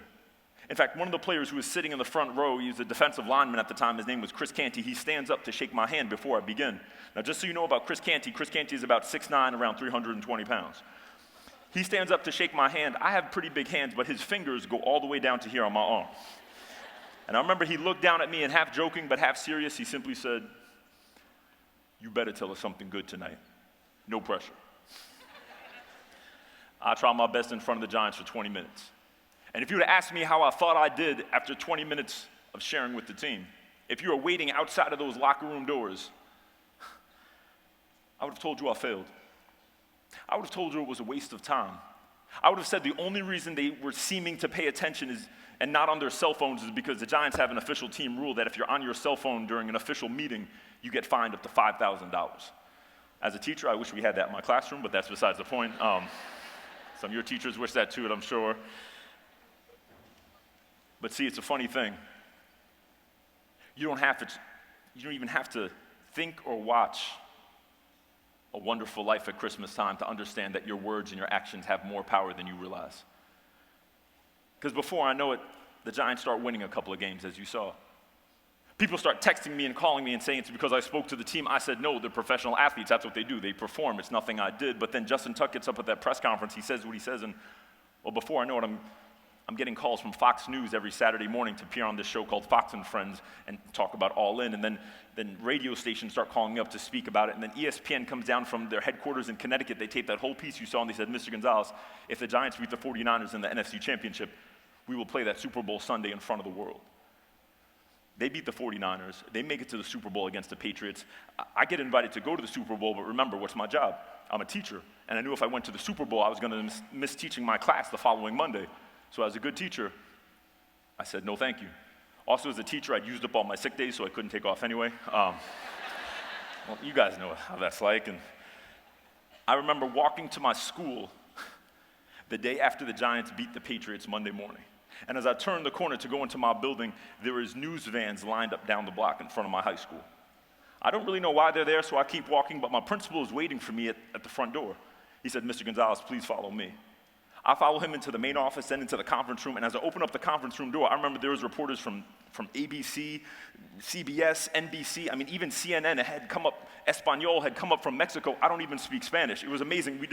[SPEAKER 1] In fact, one of the players who was sitting in the front row, he was a defensive lineman at the time, his name was Chris Canty, he stands up to shake my hand before I begin. Now, just so you know about Chris Canty is about 6'9", around 320 pounds. He stands up to shake my hand. I have pretty big hands, but his fingers go all the way down to here on my arm. And I remember he looked down at me and half joking but half serious, he simply said, you better tell us something good tonight. No pressure. I tried my best in front of the Giants for 20 minutes. And if you would have asked me how I thought I did after 20 minutes of sharing with the team, if you were waiting outside of those locker room doors, I would have told you I failed. I would have told you it was a waste of time. I would have said the only reason they were seeming to pay attention and not on their cell phones is because the Giants have an official team rule that if you're on your cell phone during an official meeting, you get fined up to $5,000. As a teacher, I wish we had that in my classroom, but that's besides the point. Some of your teachers wish that too, I'm sure. But see, it's a funny thing. You don't even have to think or watch A Wonderful Life at Christmas time to understand that your words and your actions have more power than you realize. Because before I know it, the Giants start winning a couple of games, as you saw. People start texting me and calling me and saying it's because I spoke to the team. I said, no, they're professional athletes. That's what they do. They perform. It's nothing I did. But then Justin Tuck gets up at that press conference. He says what he says. And, well, before I know it, I'm getting calls from Fox News every Saturday morning to appear on this show called Fox and Friends and talk about All In. And then radio stations start calling me up to speak about it. And then ESPN comes down from their headquarters in Connecticut. They taped that whole piece you saw, and they said, Mr. Gonzalez, if the Giants beat the 49ers in the NFC Championship, we will play that Super Bowl Sunday in front of the world. They beat the 49ers. They make it to the Super Bowl against the Patriots. I get invited to go to the Super Bowl, but remember, what's my job? I'm a teacher. And I knew if I went to the Super Bowl, I was going to miss teaching my class the following Monday. So as a good teacher, I said, no, thank you. Also, as a teacher, I'd used up all my sick days, so I couldn't take off anyway. Well, you guys know how that's like. And I remember walking to my school the day after the Giants beat the Patriots Monday morning. And as I turned the corner to go into my building, there was news vans lined up down the block in front of my high school. I don't really know why they're there, so I keep walking, but my principal is waiting for me at the front door. He said, Mr. Gonzalez, please follow me. I follow him into the main office, then into the conference room, and as I open up the conference room door, I remember there was reporters from ABC, CBS, NBC, I mean, even CNN had come up, Espanol had come up from Mexico. I don't even speak Spanish. It was amazing.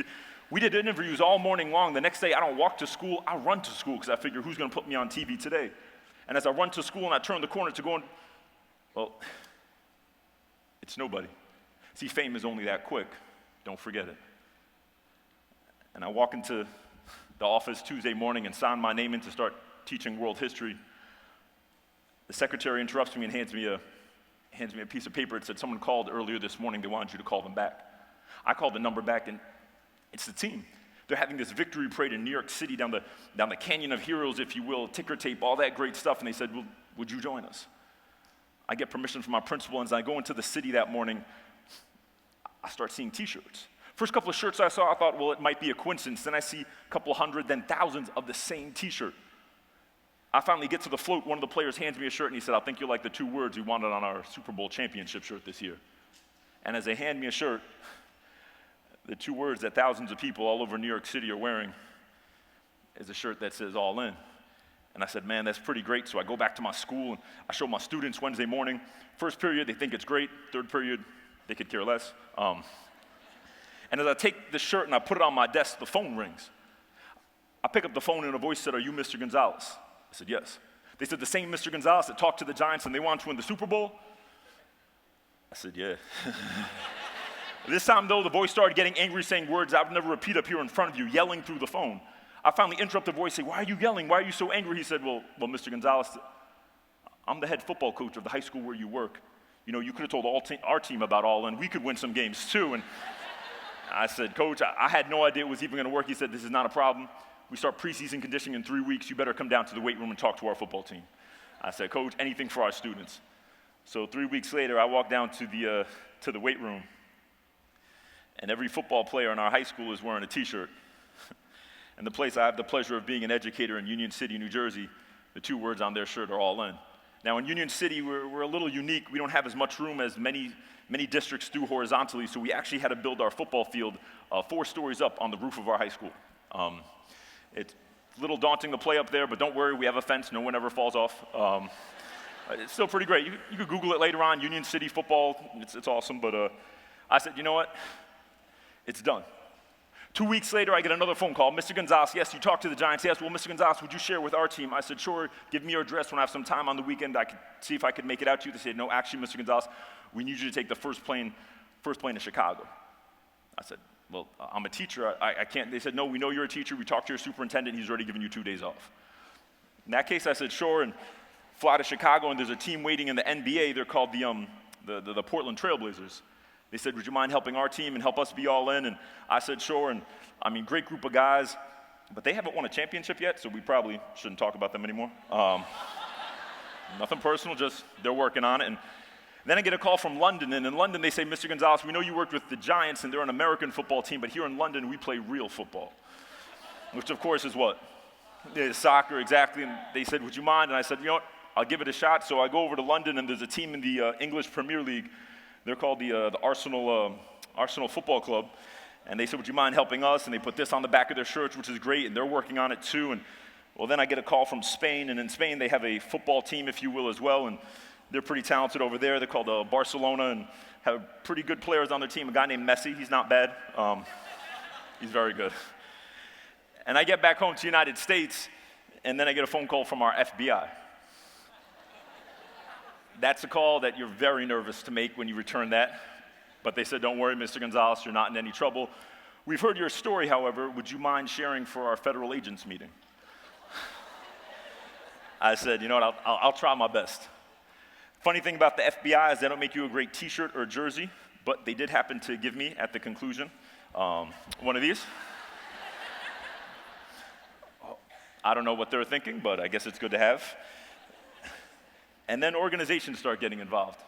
[SPEAKER 1] We did interviews all morning long. The next day, I don't walk to school, I run to school because I figure, who's going to put me on TV today? And as I run to school and I turn the corner to go in, well, it's nobody. See, fame is only that quick. Don't forget it. And I walk into the office Tuesday morning and sign my name in to start teaching world history. The secretary interrupts me and hands me a piece of paper. It said, someone called earlier this morning. They wanted you to call them back. I called the number back, and it's the team. They're having this victory parade in New York City down the Canyon of Heroes, if you will, ticker tape, all that great stuff. And they said, well, would you join us? I get permission from my principal, and as I go into the city that morning, I start seeing T-shirts First couple of shirts I saw, I thought, well, it might be a coincidence. Then I see a couple hundred, then thousands of the same t-shirt. I finally get to the float. One of the players hands me a shirt, and he said, I think you'll like the 2 words we wanted on our Super Bowl championship shirt this year. And as they hand me a shirt, the 2 words that thousands of people all over New York City are wearing is a shirt that says all in. And I said, man, that's pretty great. So I go back to my school, and I show my students Wednesday morning. First period, they think it's great. Third period, they could care less. And as I take the shirt and I put it on my desk, the phone rings. I pick up the phone, and a voice said, are you Mr. Gonzalez? I said, yes. They said, the same Mr. Gonzalez that talked to the Giants and they wanted to win the Super Bowl? I said, yeah. This time, though, the voice started getting angry, saying words I would never repeat up here in front of you, yelling through the phone. I finally interrupt the voice, say, why are you yelling? Why are you so angry? He said, well, Mr. Gonzalez, I'm the head football coach of the high school where you work. You know, you could have told our team about all in. We could win some games, too. And I said, Coach, I had no idea it was even going to work. He said, this is not a problem. We start preseason conditioning in 3 weeks. You better come down to the weight room and talk to our football team. I said, Coach, anything for our students. So 3 weeks later, I walked down to the weight room, and every football player in our high school is wearing a t-shirt. And the place I have the pleasure of being an educator in Union City, New Jersey, the 2 words on their shirt are all in. Now in Union City, we're a little unique. We don't have as much room as many districts do horizontally, so we actually had to build our football field 4 stories up on the roof of our high school. It's a little daunting to play up there, but don't worry, we have a fence. No one ever falls off. It's still pretty great. You could Google it later on, Union City football. It's awesome, but I said, you know what? It's done. 2 weeks later, I get another phone call. Mr. Gonzalez, yes, you talked to the Giants. Yes, well, Mr. Gonzalez, would you share with our team? I said, sure, give me your address. When I have some time on the weekend, I could see if I could make it out to you. They said, no, actually, Mr. Gonzalez, we need you to take the first plane to Chicago. I said, well, I'm a teacher. I can't. They said, no, we know you're a teacher. We talked to your superintendent. He's already given you 2 days off. In that case, I said, sure, and fly to Chicago, and there's a team waiting in the NBA. They're called the Portland Trailblazers. They said, would you mind helping our team and help us be all in? And I said, sure, and I mean, great group of guys, but they haven't won a championship yet, so we probably shouldn't talk about them anymore. Nothing personal, just they're working on it. And then I get a call from London, and in London they say, Mr. Gonzalez, we know you worked with the Giants, and they're an American football team, but here in London we play real football, which of course is what? Soccer, exactly. And they said, would you mind? And I said, you know what, I'll give it a shot. So I go over to London, and there's a team in the English Premier League. They're called the Arsenal Football Club. And they said, would you mind helping us? And they put this on the back of their shirts, which is great, and they're working on it too. And well, then I get a call from Spain, and in Spain they have a football team, if you will, as well, and they're pretty talented over there. They're called Barcelona, and have pretty good players on their team. A guy named Messi, he's not bad. He's very good. And I get back home to the United States, and then I get a phone call from our FBI. That's a call that you're very nervous to make when you return that. But they said, don't worry, Mr. Gonzalez, you're not in any trouble. We've heard your story, however. Would you mind sharing for our federal agents meeting? I said, you know what, I'll try my best. Funny thing about the FBI is they don't make you a great t-shirt or jersey, but they did happen to give me, at the conclusion, one of these. I don't know what they're thinking, but I guess it's good to have. And then organizations start getting involved.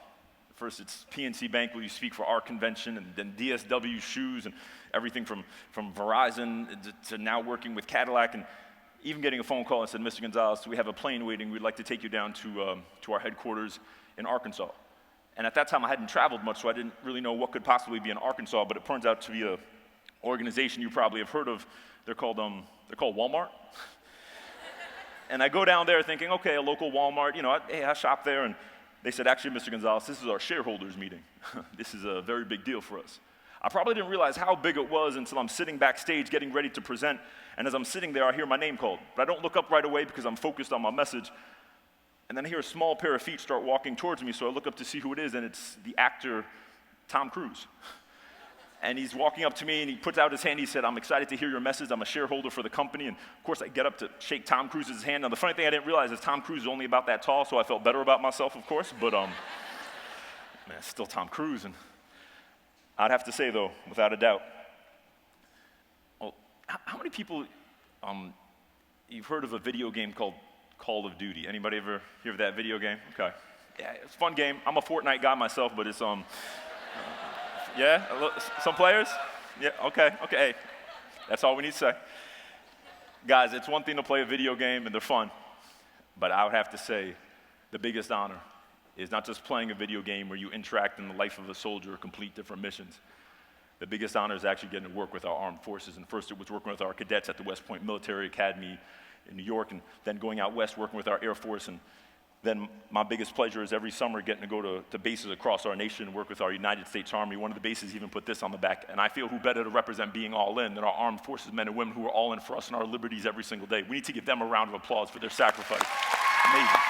[SPEAKER 1] First, it's PNC Bank, where you speak for our convention, and then DSW Shoes, and everything from Verizon to now working with Cadillac, and even getting a phone call and said, Mr. Gonzalez, we have a plane waiting. We'd like to take you down to our headquarters in Arkansas. And at that time, I hadn't traveled much, so I didn't really know what could possibly be in Arkansas, but it turns out to be an organization you probably have heard of. They're called Walmart. And I go down there thinking, okay, a local Walmart, you know, hey, I shop there. And they said, actually, Mr. Gonzalez, this is our shareholders meeting. This is a very big deal for us. I probably didn't realize how big it was until I'm sitting backstage getting ready to present. And as I'm sitting there, I hear my name called. But I don't look up right away because I'm focused on my message. And then I hear a small pair of feet start walking towards me, so I look up to see who it is, and it's the actor Tom Cruise. And he's walking up to me, and he puts out his hand. He said, I'm excited to hear your message. I'm a shareholder for the company. And, of course, I get up to shake Tom Cruise's hand. Now, the funny thing I didn't realize is Tom Cruise is only about that tall, so I felt better about myself, of course. But, man, it's still Tom Cruise. And I'd have to say, though, without a doubt, well, how many people, you've heard of a video game called Call of Duty? Anybody ever hear of that video game? Okay. Yeah, it's a fun game. I'm a Fortnite guy myself, but it's, yeah, some players? Yeah, okay. Hey, that's all we need to say. Guys, it's one thing to play a video game and they're fun, but I would have to say the biggest honor is not just playing a video game where you interact in the life of a soldier or complete different missions. The biggest honor is actually getting to work with our armed forces. And first it was working with our cadets at the West Point Military Academy in New York, and then going out west working with our Air Force. And then my biggest pleasure is every summer getting to go to bases across our nation and work with our United States Army. One of the bases even put this on the back, and I feel who better to represent being all in than our armed forces men and women who are all in for us and our liberties every single day. We need to give them a round of applause for their sacrifice. Amazing.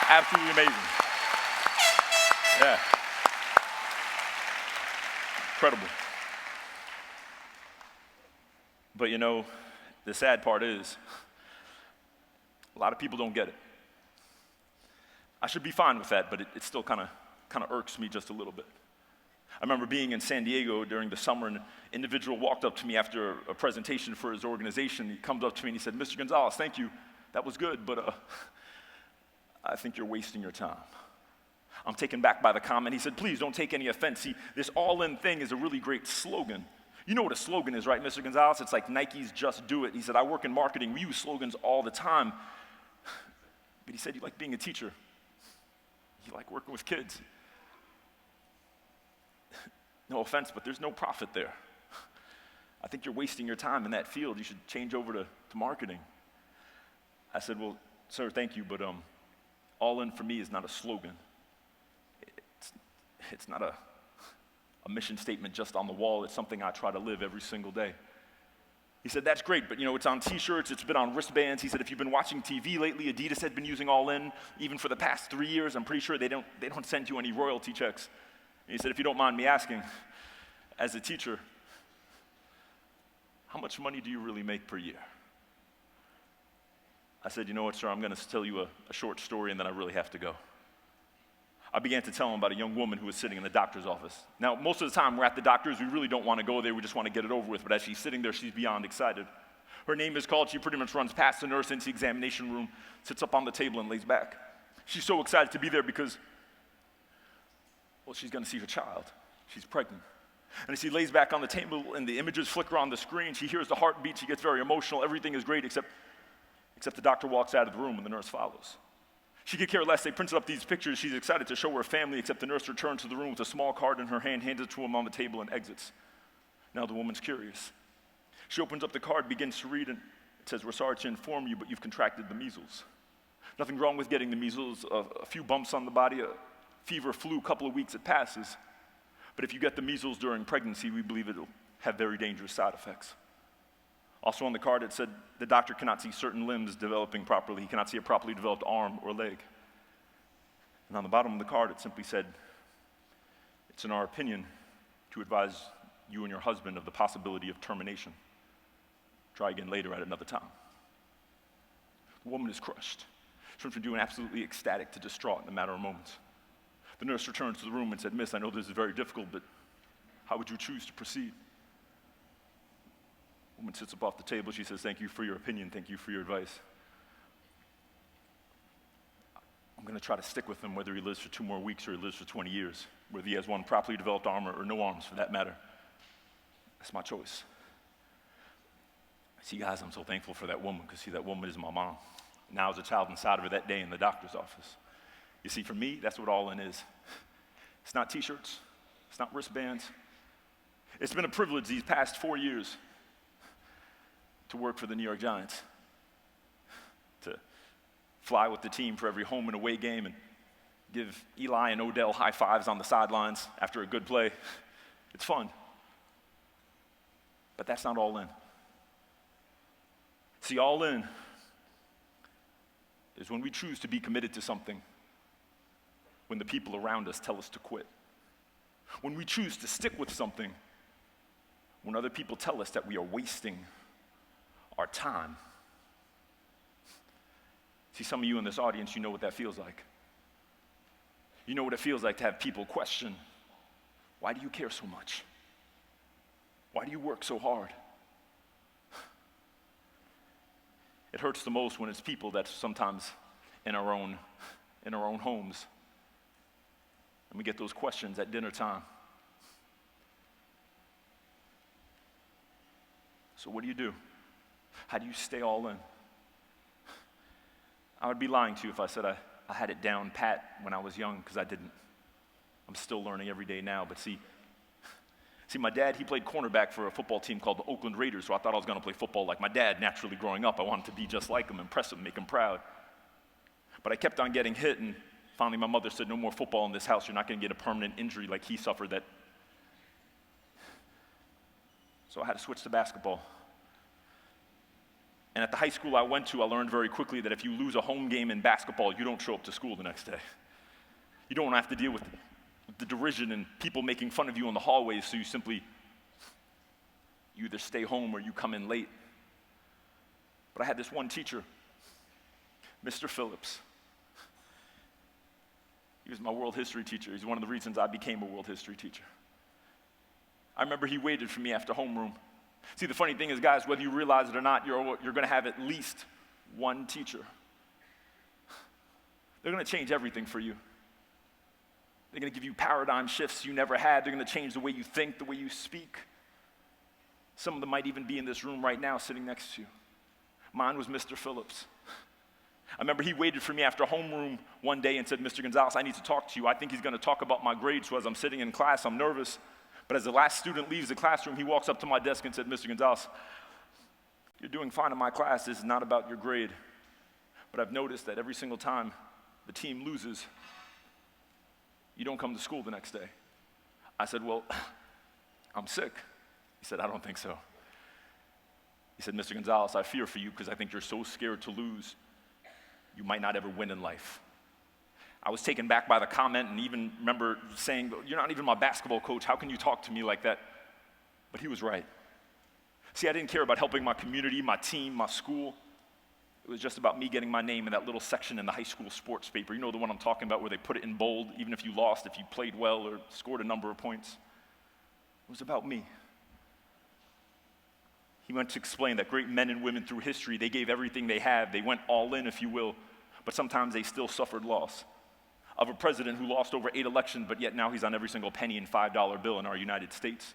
[SPEAKER 1] Absolutely amazing. Yeah. Incredible. But you know, the sad part is, a lot of people don't get it. I should be fine with that, but it still kind of irks me just a little bit. I remember being in San Diego during the summer, and an individual walked up to me after a presentation for his organization. He comes up to me and he said, "Mr. Gonzalez, thank you. That was good, but I think you're wasting your time." I'm taken back by the comment. He said, "Please don't take any offense. See, this all-in thing is a really great slogan. You know what a slogan is, right, Mr. Gonzalez? It's like Nike's Just Do It." He said, "I work in marketing. We use slogans all the time." But he said, "You like being a teacher. You like working with kids. No offense, but there's no profit there. I think you're wasting your time in that field. You should change over to marketing." I said, "Well, sir, thank you, but all in for me is not a slogan. It's not a mission statement just on the wall. It's something I try to live every single day." He said, "That's great, but you know, it's on t-shirts, it's been on wristbands." He said, "If you've been watching TV lately, Adidas had been using All In even for the past 3 years. I'm pretty sure they don't send you any royalty checks." And he said, "If you don't mind me asking, as a teacher, how much money do you really make per year?" I said, "You know what, sir, I'm gonna tell you a short story and then I really have to go." I began to tell him about a young woman who was sitting in the doctor's office. Now, most of the time we're at the doctor's, we really don't want to go there, we just want to get it over with, but as she's sitting there, she's beyond excited. Her name is called, she pretty much runs past the nurse into the examination room, sits up on the table and lays back. She's so excited to be there because, well, she's gonna see her child. She's pregnant. And as she lays back on the table and the images flicker on the screen, she hears the heartbeat, she gets very emotional, everything is great except the doctor walks out of the room and the nurse follows. She could care less. They printed up these pictures. She's excited to show her family, except the nurse returns to the room with a small card in her hand, hands it to him on the table, and exits. Now the woman's curious. She opens up the card, begins to read, and it says, "We're sorry to inform you, but you've contracted the measles. Nothing wrong with getting the measles, a few bumps on the body, a fever, flu, a couple of weeks, it passes. But if you get the measles during pregnancy, we believe it'll have very dangerous side effects." Also on the card, it said, "The doctor cannot see certain limbs developing properly. He cannot see a properly developed arm or leg." And on the bottom of the card, it simply said, "It's in our opinion to advise you and your husband of the possibility of termination. Try again later at another time." The woman is crushed. She went from doing absolutely ecstatic to distraught in a matter of moments. The nurse returns to the room and said, "Miss, I know this is very difficult, but how would you choose to proceed?" The woman sits up off the table. She says, "Thank you for your opinion. Thank you for your advice. I'm going to try to stick with him whether he lives for 2 more weeks or he lives for 20 years, whether he has one properly developed arm or no arms for that matter. That's my choice." See, guys, I'm so thankful for that woman because, see, that woman is my mom. Now as a child inside of her that day in the doctor's office. You see, for me, that's what All In is. It's not t-shirts. It's not wristbands. It's been a privilege these past 4 years to work for the New York Giants, to fly with the team for every home and away game and give Eli and Odell high fives on the sidelines after a good play. It's fun. But that's not All In. See, All In is when we choose to be committed to something when the people around us tell us to quit. When we choose to stick with something when other people tell us that we are wasting our time. See, some of you in this audience, you know what that feels like. You know what it feels like to have people question, "Why do you care so much? Why do you work so hard?" It hurts the most when it's people that's sometimes in our own homes. And we get those questions at dinner time. So what do? How do you stay all in? I would be lying to you if I said I had it down pat when I was young, because I didn't. I'm still learning every day now, but see, my dad, he played cornerback for a football team called the Oakland Raiders, so I thought I was going to play football like my dad naturally growing up. I wanted to be just like him, impress him, make him proud. But I kept on getting hit, and finally my mother said, no more football in this house. You're not going to get a permanent injury like he suffered. So I had to switch to basketball. And at the high school I went to, I learned very quickly that if you lose a home game in basketball, you don't show up to school the next day. You don't have to deal with the derision and people making fun of you in the hallways, so you either stay home or you come in late. But I had this one teacher, Mr. Phillips. He was my world history teacher. He's one of the reasons I became a world history teacher. I remember he waited for me after homeroom. See, the funny thing is, guys, whether you realize it or not, you're going to have at least one teacher. They're going to change everything for you. They're going to give you paradigm shifts you never had. They're going to change the way you think, the way you speak. Some of them might even be in this room right now sitting next to you. Mine was Mr. Phillips. I remember he waited for me after homeroom one day and said, Mr. Gonzalez, I need to talk to you. I think he's going to talk about my grades. So as I'm sitting in class, I'm nervous. But as the last student leaves the classroom, he walks up to my desk and said, Mr. Gonzalez, you're doing fine in my class. This is not about your grade. But I've noticed that every single time the team loses, you don't come to school the next day. I said, well, I'm sick. He said, I don't think so. He said, Mr. Gonzalez, I fear for you because I think you're so scared to lose, you might not ever win in life. I was taken back by the comment and even remember saying, you're not even my basketball coach. How can you talk to me like that? But he was right. See, I didn't care about helping my community, my team, my school. It was just about me getting my name in that little section in the high school sports paper. You know the one I'm talking about where they put it in bold, even if you lost, if you played well or scored a number of points. It was about me. He went to explain that great men and women through history, they gave everything they had. They went all in, if you will, but sometimes they still suffered loss. Of a president who lost over 8 elections, but yet now he's on every single penny and $5 bill in our United States.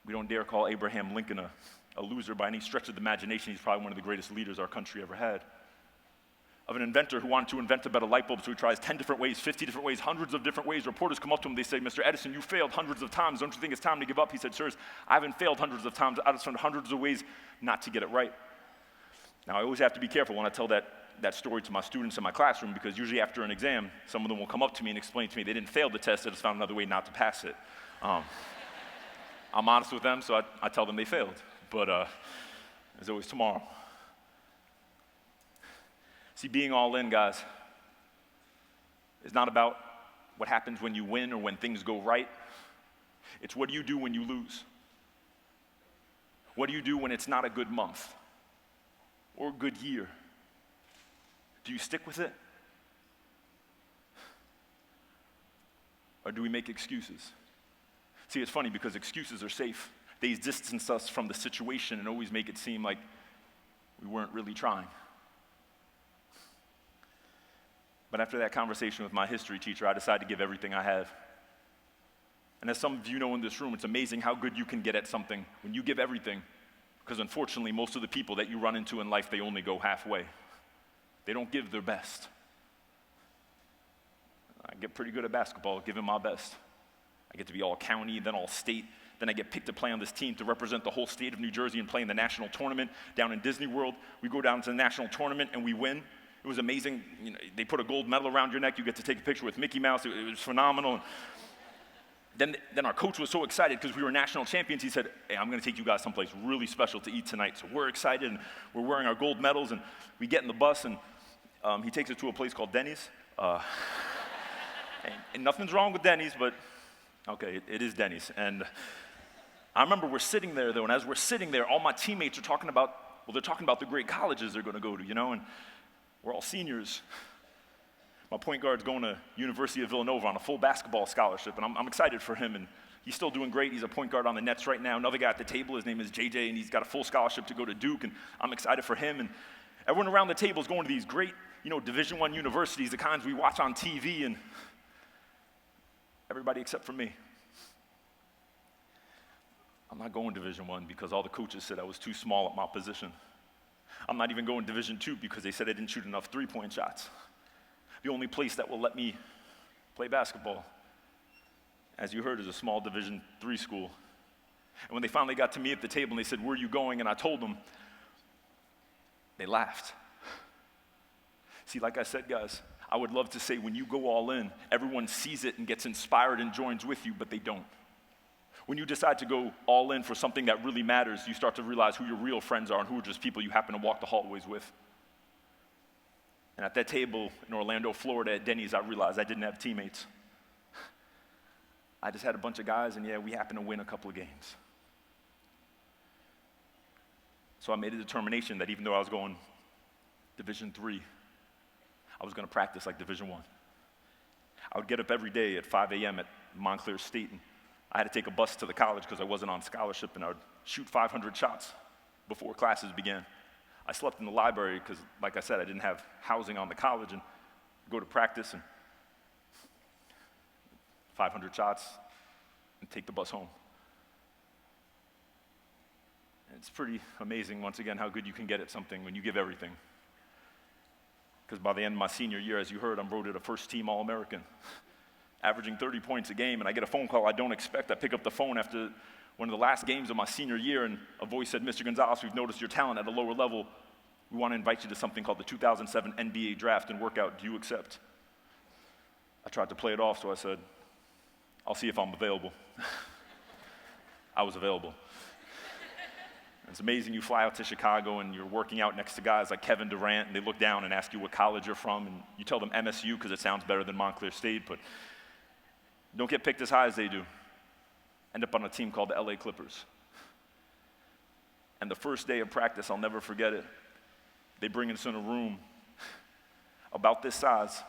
[SPEAKER 1] We don't dare call Abraham Lincoln a loser by any stretch of the imagination. He's probably one of the greatest leaders our country ever had. Of an inventor who wanted to invent a better light bulb, so he tries 10 different ways, 50 different ways, hundreds of different ways. Reporters come up to him, they say, Mr. Edison, you failed hundreds of times. Don't you think it's time to give up? He said, sirs, I haven't failed hundreds of times. I just found hundreds of ways not to get it right. Now, I always have to be careful when I tell that story to my students in my classroom, because usually after an exam, some of them will come up to me and explain to me they didn't fail the test, they just found another way not to pass it. I'm honest with them, so I tell them they failed. But there's always tomorrow. See, being all in, guys, is not about what happens when you win or when things go right. It's what do you do when you lose? What do you do when it's not a good month or a good year? Do you stick with it? Or do we make excuses? See, it's funny because excuses are safe. They distance us from the situation and always make it seem like we weren't really trying. But after that conversation with my history teacher, I decided to give everything I have. And as some of you know in this room, it's amazing how good you can get at something when you give everything, because unfortunately, most of the people that you run into in life, they only go halfway. They don't give their best. I get pretty good at basketball, giving my best. I get to be all county, then all state. Then I get picked to play on this team to represent the whole state of New Jersey and play in the national tournament down in Disney World. We go down to the national tournament and we win. It was amazing. You know, they put a gold medal around your neck. You get to take a picture with Mickey Mouse. It was phenomenal. Then our coach was so excited because we were national champions. He said, hey, I'm going to take you guys someplace really special to eat tonight. So we're excited, and we're wearing our gold medals, and we get in the bus, and he takes us to a place called Denny's. And nothing's wrong with Denny's, but okay, it is Denny's. And I remember we're sitting there, though, and as we're sitting there, all my teammates are talking about, they're talking about the great colleges they're going to go to, you know, and we're all seniors. My point guard's going to University of Villanova on a full basketball scholarship, and I'm excited for him, and he's still doing great. He's a point guard on the Nets right now. Another guy at the table, his name is JJ, and he's got a full scholarship to go to Duke, and I'm excited for him. And everyone around the table is going to these great, you know, Division I universities, the kinds we watch on TV, and everybody except for me. I'm not going Division I because all the coaches said I was too small at my position. I'm not even going Division II because they said I didn't shoot enough three-point shots. The only place that will let me play basketball, as you heard, is a small Division III school. And when they finally got to me at the table and they said, "Where are you going?" and I told them, they laughed. See, like I said, guys, I would love to say when you go all in, everyone sees it and gets inspired and joins with you, but they don't. When you decide to go all in for something that really matters, you start to realize who your real friends are and who are just people you happen to walk the hallways with. And at that table in Orlando, Florida, at Denny's, I realized I didn't have teammates. I just had a bunch of guys, and yeah, we happened to win a couple of games. So I made a determination that even though I was going Division III, I was going to practice like Division I. I would get up every day at 5 a.m. at Montclair State, and I had to take a bus to the college because I wasn't on scholarship, and I would shoot 500 shots before classes began. I slept in the library because, like I said, I didn't have housing on the college, and go to practice and 500 shots and take the bus home. And it's pretty amazing, once again, how good you can get at something when you give everything. Because by the end of my senior year, as you heard, I'm voted a first-team All-American, averaging 30 points a game, and I get a phone call I don't expect. I pick up the phone after one of the last games of my senior year, and a voice said, "Mr. Gonzalez, we've noticed your talent at a lower level. We want to invite you to something called the 2007 NBA Draft and Workout. Do you accept?" I tried to play it off, so I said, "I'll see if I'm available." I was available. It's amazing, you fly out to Chicago and you're working out next to guys like Kevin Durant, and they look down and ask you what college you're from, and you tell them MSU because it sounds better than Montclair State, but don't get picked as high as they do. End up on a team called the LA Clippers. And the first day of practice, I'll never forget it. They bring us in a room about this size.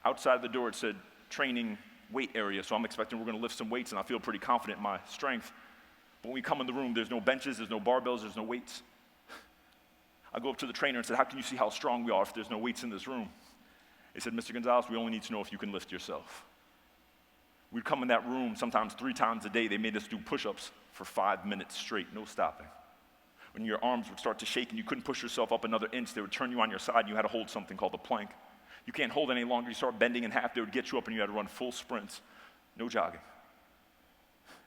[SPEAKER 1] Outside the door it said training weight area, so I'm expecting we're going to lift some weights, and I feel pretty confident in my strength. But when we come in the room, there's no benches, there's no barbells, there's no weights. I go up to the trainer and said, "How can you see how strong we are if there's no weights in this room?" He said, "Mr. Gonzalez, we only need to know if you can lift yourself." We'd come in that room sometimes 3 times a day. They made us do push-ups for 5 minutes straight, no stopping. When your arms would start to shake and you couldn't push yourself up another inch, they would turn you on your side and you had to hold something called a plank. You can't hold any longer, you start bending in half, they would get you up and you had to run full sprints, no jogging.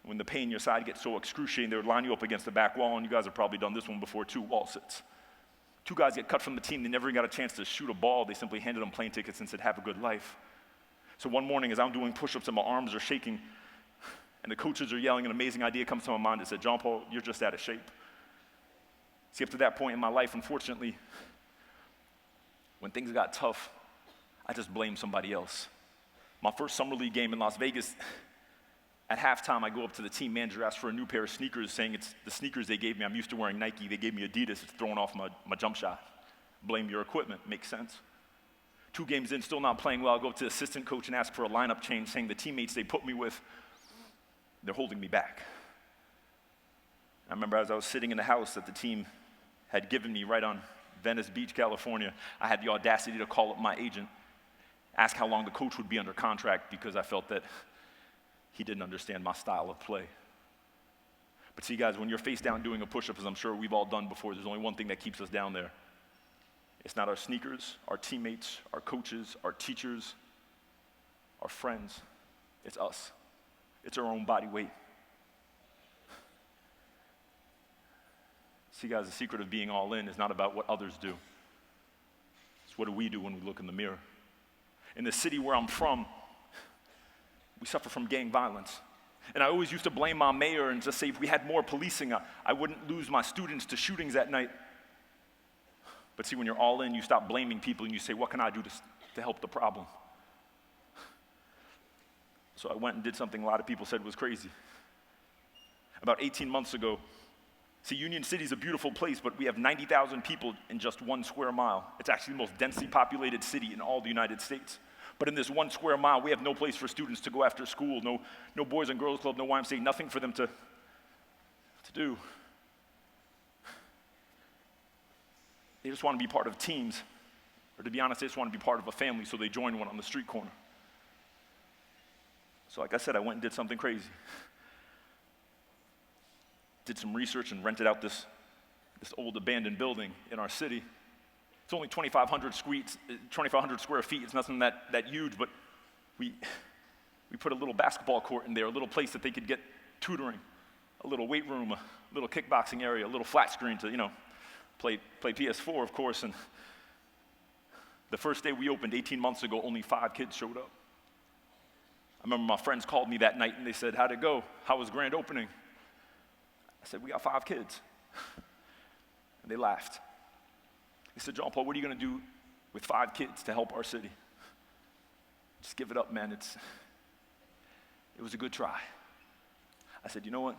[SPEAKER 1] When the pain in your side gets so excruciating, they would line you up against the back wall, and you guys have probably done this one before too, wall sits. 2 guys get cut from the team, they never got a chance to shoot a ball, they simply handed them plane tickets and said, "Have a good life." So one morning as I'm doing push-ups and my arms are shaking, and the coaches are yelling, an amazing idea comes to my mind that said, "John Paul, you're just out of shape." See, up to that point in my life, unfortunately, when things got tough, I just blamed somebody else. My first summer league game in Las Vegas, at halftime, I go up to the team manager, ask for a new pair of sneakers, saying it's the sneakers they gave me. I'm used to wearing Nike. They gave me Adidas. It's throwing off my jump shot. Blame your equipment. Makes sense. 2 games in, still not playing well. I go up to the assistant coach and ask for a lineup change, saying the teammates they put me with, they're holding me back. I remember as I was sitting in the house that the team had given me right on Venice Beach, California, I had the audacity to call up my agent, ask how long the coach would be under contract because I felt that he didn't understand my style of play. But see, guys, when you're face down doing a push-up, as I'm sure we've all done before, there's only one thing that keeps us down there. It's not our sneakers, our teammates, our coaches, our teachers, our friends. It's us. It's our own body weight. See, guys, the secret of being all in is not about what others do. It's what do we do when we look in the mirror. In the city where I'm from, we suffer from gang violence. And I always used to blame my mayor and just say if we had more policing, I wouldn't lose my students to shootings at night. But see, when you're all in, you stop blaming people and you say, what can I do to help the problem? So I went and did something a lot of people said was crazy. About 18 months ago, see, Union City is a beautiful place, but we have 90,000 people in just 1 square mile. It's actually the most densely populated city in all the United States. But in this 1 square mile, we have no place for students to go after school, no Boys and Girls Club, no YMCA, nothing for them to do. They just want to be part of teams. Or to be honest, they just want to be part of a family, so they join one on the street corner. So like I said, I went and did something crazy. did some research and rented out this old abandoned building in our city. It's only 2,500 square feet. It's nothing that huge, but we put a little basketball court in there, a little place that they could get tutoring, a little weight room, a little kickboxing area, a little flat screen to, play PS4, of course. And the first day we opened 18 months ago, only 5 kids showed up. I remember my friends called me that night and they said, "How'd it go? How was grand opening?" I said, "We got 5 kids." And they laughed. They said, "John Paul, what are you going to do with 5 kids to help our city?" Just give it up, man. It was a good try. I said, "You know what?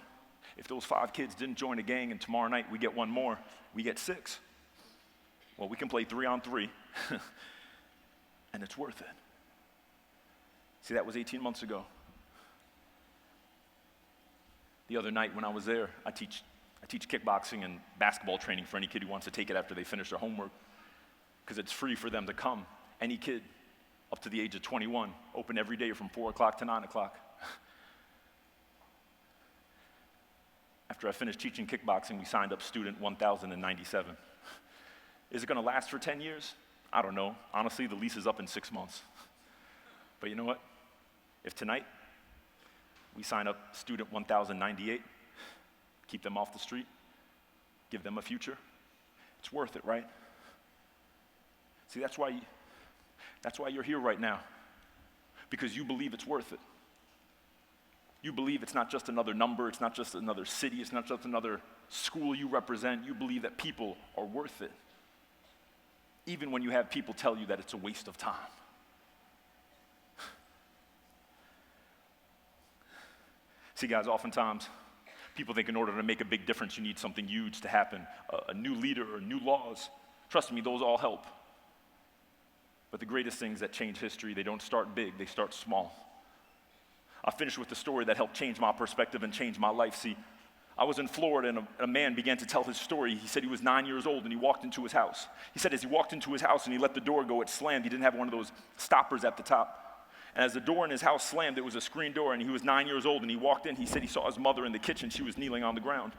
[SPEAKER 1] If those 5 kids didn't join a gang and tomorrow night we get 1 more, we get 6. Well, we can play 3-on-3, and it's worth it." See, that was 18 months ago. The other night when I was there, I teach kickboxing and basketball training for any kid who wants to take it after they finish their homework, because it's free for them to come. Any kid up to the age of 21, open every day from 4 o'clock to 9 o'clock. After I finished teaching kickboxing, we signed up student 1,097. Is it going to last for 10 years? I don't know. Honestly, the lease is up in 6 months. But you know what? If tonight we sign up student 1,098, keep them off the street, give them a future, it's worth it, right? See, that's why you're here right now, because you believe it's worth it. You believe it's not just another number, it's not just another city, it's not just another school you represent. You believe that people are worth it, even when you have people tell you that it's a waste of time. See, guys, oftentimes people think in order to make a big difference, you need something huge to happen, a new leader or new laws. Trust me, those all help. But the greatest things that change history, they don't start big, they start small. I'll finish with the story that helped change my perspective and change my life. See, I was in Florida and a man began to tell his story. He said he was 9 years old and he walked into his house. He said as he walked into his house and he let the door go, it slammed. He didn't have one of those stoppers at the top. And as the door in his house slammed, it was a screen door, and he was 9 years old, and he walked in. He said he saw his mother in the kitchen. She was kneeling on the ground.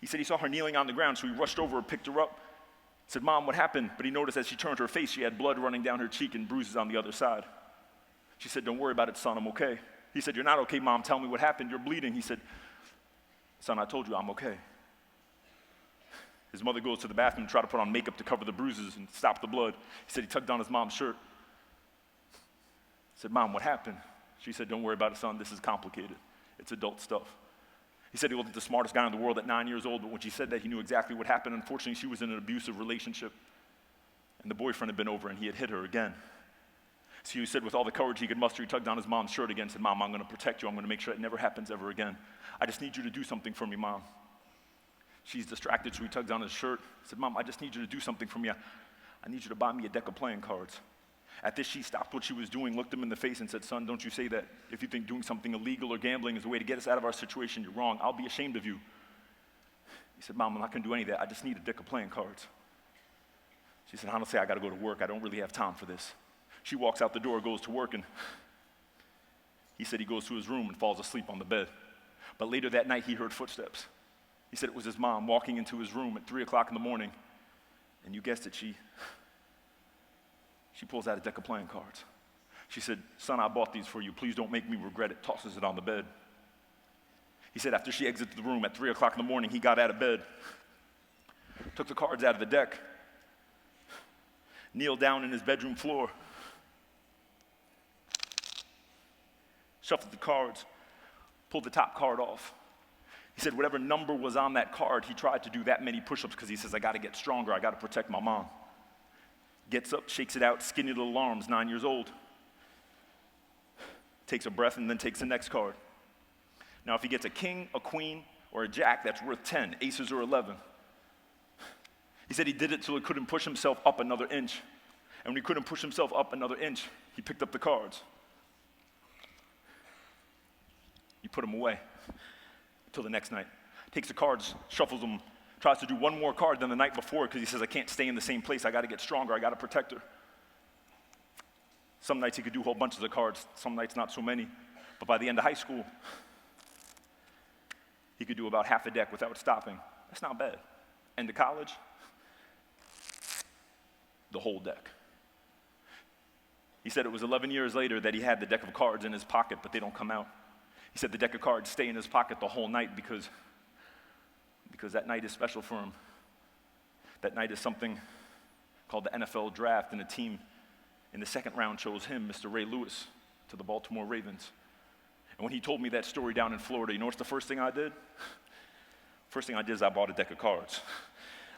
[SPEAKER 1] He said he saw her kneeling on the ground, so he rushed over and picked her up. Said, "Mom, what happened?" But he noticed as she turned her face, she had blood running down her cheek and bruises on the other side. She said, "Don't worry about it, son, I'm okay." He said, "You're not okay, Mom. Tell me what happened. You're bleeding." He said, "Son, I told you I'm okay." His mother goes to the bathroom to try to put on makeup to cover the bruises and stop the blood. He said he tugged on his mom's shirt. He said, "Mom, what happened?" She said, "Don't worry about it, son. This is complicated. It's adult stuff." He said he wasn't the smartest guy in the world at 9 years old, but when she said that, he knew exactly what happened. Unfortunately, she was in an abusive relationship, and the boyfriend had been over, and he had hit her again. So he said with all the courage he could muster, he tugged on his mom's shirt again and said, "Mom, I'm going to protect you. I'm going to make sure it never happens ever again. I just need you to do something for me, Mom." She's distracted, so he tugs on his shirt. He said, "Mom, I just need you to do something for me. I need you to buy me a deck of playing cards." At this, she stopped what she was doing, looked him in the face, and said, "Son, don't you say that. If you think doing something illegal or gambling is a way to get us out of our situation, you're wrong. I'll be ashamed of you." He said, "Mom, I'm not going to do any of that. I just need a deck of playing cards." She said, "Honestly, I got to go to work. I don't really have time for this." She walks out the door, goes to work, and he said he goes to his room and falls asleep on the bed. But later that night, he heard footsteps. He said it was his mom walking into his room at 3 o'clock in the morning, and you guessed it, she pulls out a deck of playing cards. She said, "Son, I bought these for you. Please don't make me regret it." Tosses it on the bed. He said after she exited the room at 3 o'clock in the morning, he got out of bed, took the cards out of the deck, kneeled down in his bedroom floor, shuffled the cards, pulled the top card off. He said whatever number was on that card, he tried to do that many push-ups because he says, "I got to get stronger. I got to protect my mom." Gets up, shakes it out, skinny little arms, 9 years old. Takes a breath and then takes the next card. Now, if he gets a king, a queen, or a jack, that's worth 10, aces or 11. He said he did it till he couldn't push himself up another inch. And when he couldn't push himself up another inch, he picked up the cards. He put them away till the next night. Takes the cards, shuffles them, tries to do one more card than the night before because he says, "I can't stay in the same place. I got to get stronger. I got to protect her." Some nights he could do whole bunches of cards, some nights not so many. But by the end of high school, he could do about half a deck without stopping. That's not bad. And to college, the whole deck. He said it was 11 years later that he had the deck of cards in his pocket, but they don't come out. He said the deck of cards stay in his pocket the whole night because that night is special for him. That night is something called the NFL draft, and a team in the second round chose him, Mr. Ray Lewis, to the Baltimore Ravens. And when he told me that story down in Florida, you know what's the first thing I did? First thing I did is I bought a deck of cards.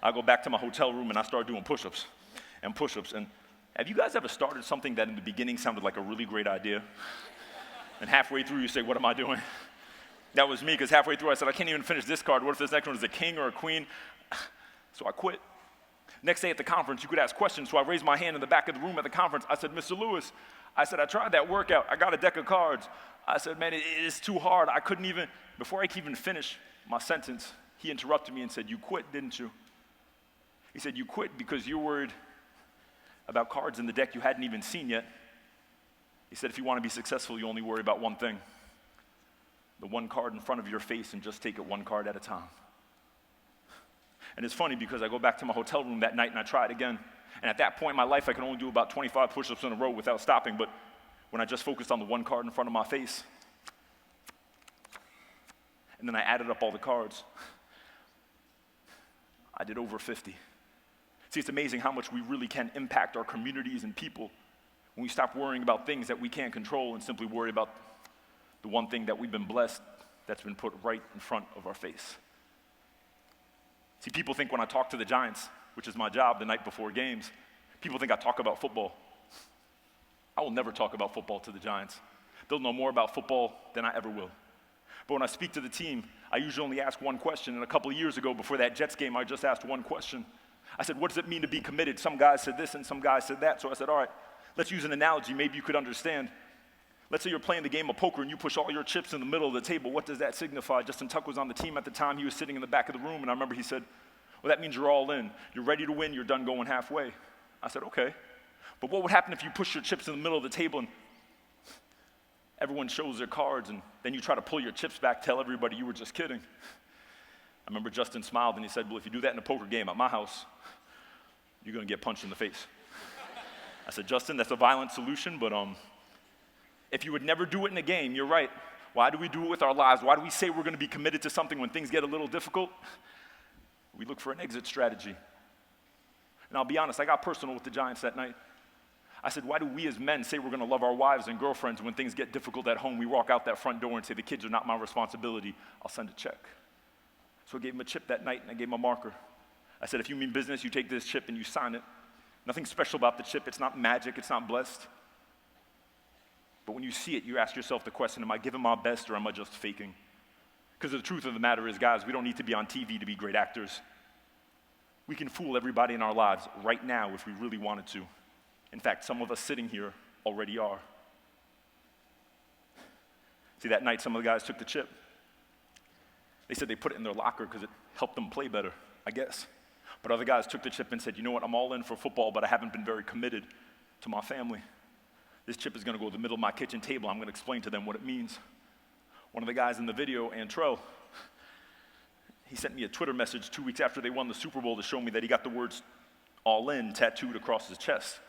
[SPEAKER 1] I go back to my hotel room and I start doing push-ups. And have you guys ever started something that in the beginning sounded like a really great idea? And halfway through you say, what am I doing? That was me, because halfway through I said, I can't even finish this card. What if this next one is a king or a queen? So I quit. Next day at the conference, you could ask questions, so I raised my hand in the back of the room at the conference. I said, Mr. Lewis, I said, I tried that workout. I got a deck of cards. I said, man, it is too hard. I couldn't even, before I could even finish my sentence, he interrupted me and said, you quit, didn't you? He said, you quit because you're worried about cards in the deck you hadn't even seen yet. He said, if you want to be successful, you only worry about one thing. The one card in front of your face, and just take it one card at a time. And it's funny because I go back to my hotel room that night and I try it again. And at that point in my life, I could only do about 25 push-ups in a row without stopping. But when I just focused on the one card in front of my face, and then I added up all the cards, I did over 50. See, it's amazing how much we really can impact our communities and people when we stop worrying about things that we can't control and simply worry about the one thing that we've been blessed that's been put right in front of our face. See, people think when I talk to the Giants, which is my job the night before games, people think I talk about football. I will never talk about football to the Giants. They'll know more about football than I ever will. But when I speak to the team, I usually only ask one question. And a couple of years ago, before that Jets game, I just asked one question. I said, what does it mean to be committed? Some guys said this and some guys said that. So I said, all right, let's use an analogy. Maybe you could understand. Let's say you're playing the game of poker and you push all your chips in the middle of the table. What does that signify? Justin Tuck was on the team at the time. He was sitting in the back of the room, and I remember he said, well, that means you're all in. You're ready to win. You're done going halfway. I said, okay. But what would happen if you push your chips in the middle of the table and everyone shows their cards, and then you try to pull your chips back, tell everybody you were just kidding? I remember Justin smiled, and he said, well, if you do that in a poker game at my house, you're going to get punched in the face. I said, Justin, that's a violent solution, but if you would never do it in a game, you're right. Why do we do it with our lives? Why do we say we're going to be committed to something when things get a little difficult? We look for an exit strategy. And I'll be honest, I got personal with the Giants that night. I said, why do we as men say we're going to love our wives and girlfriends when things get difficult at home? We walk out that front door and say, the kids are not my responsibility. I'll send a check. So I gave him a chip that night, and I gave him a marker. I said, if you mean business, you take this chip and you sign it. Nothing special about the chip. It's not magic. It's not blessed. But when you see it, you ask yourself the question, am I giving my best or am I just faking? Because the truth of the matter is, guys, we don't need to be on TV to be great actors. We can fool everybody in our lives right now if we really wanted to. In fact, some of us sitting here already are. See, that night, some of the guys took the chip. They said they put it in their locker because it helped them play better, I guess. But other guys took the chip and said, you know what, I'm all in for football, but I haven't been very committed to my family. This chip is going to go to the middle of my kitchen table. I'm going to explain to them what it means. One of the guys in the video, Antrell, he sent me a Twitter message 2 weeks after they won the Super Bowl to show me that he got the words all in tattooed across his chest.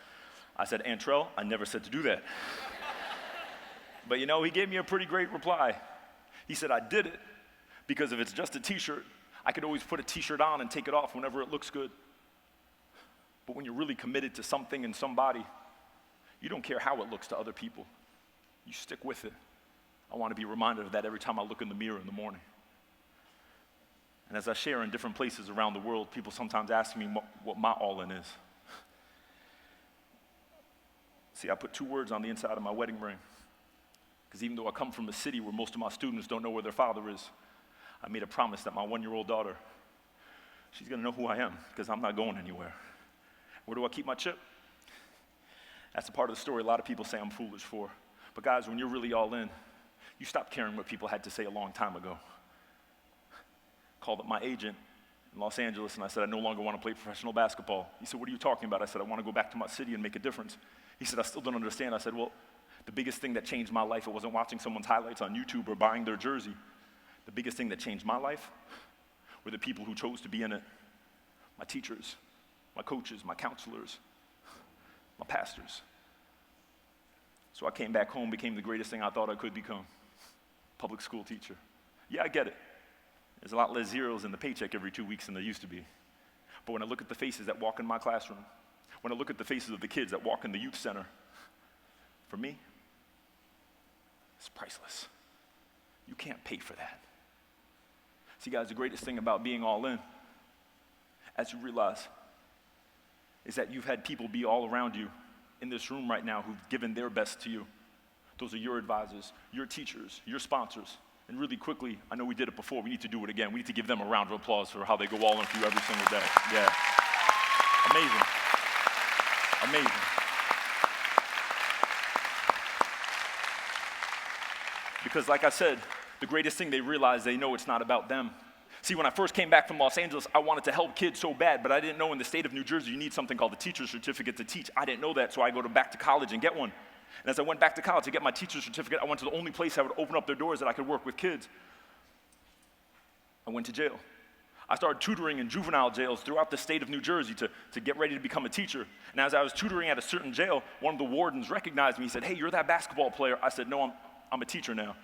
[SPEAKER 1] I said, Antrell, I never said to do that. But you know, he gave me a pretty great reply. He said, I did it because if it's just a t-shirt, I could always put a t-shirt on and take it off whenever it looks good. But when you're really committed to something and somebody, you don't care how it looks to other people. You stick with it. I want to be reminded of that every time I look in the mirror in the morning. And as I share in different places around the world, people sometimes ask me what my all-in is. See, I put 2 words on the inside of my wedding ring. Because even though I come from a city where most of my students don't know where their father is, I made a promise that my 1-year-old daughter, she's going to know who I am because I'm not going anywhere. Where do I keep my chip? That's a part of the story a lot of people say I'm foolish for. But guys, when you're really all in, you stop caring what people had to say a long time ago. Called up my agent in Los Angeles, and I said, I no longer want to play professional basketball. He said, what are you talking about? I said, I want to go back to my city and make a difference. He said, I still don't understand. I said, well, the biggest thing that changed my life, it wasn't watching someone's highlights on YouTube or buying their jersey. The biggest thing that changed my life were the people who chose to be in it. My teachers, my coaches, my counselors, my pastors. So I came back home, became the greatest thing I thought I could become. Public school teacher. Yeah, I get it. There's a lot less zeros in the paycheck every 2 weeks than there used to be. But when I look at the faces that walk in my classroom, when I look at the faces of the kids that walk in the youth center, for me, it's priceless. You can't pay for that. See, guys, the greatest thing about being all in, as you realize, is that you've had people be all around you in this room right now who've given their best to you. Those are your advisors, your teachers, your sponsors. And really quickly, I know we did it before, we need to do it again. We need to give them a round of applause for how they go all in for you every single day. Yeah. Amazing. Amazing. Because like I said, the greatest thing they realize, they know it's not about them. See, when I first came back from Los Angeles, I wanted to help kids so bad, but I didn't know in the state of New Jersey you need something called a teacher's certificate to teach. I didn't know that, so I go back to college and get one. And as I went back to college to get my teacher's certificate, I went to the only place that would open up their doors that I could work with kids. I went to jail. I started tutoring in juvenile jails throughout the state of New Jersey to get ready to become a teacher. And as I was tutoring at a certain jail, one of the wardens recognized me. He said, "Hey, you're that basketball player." I said, "No, I'm a teacher now.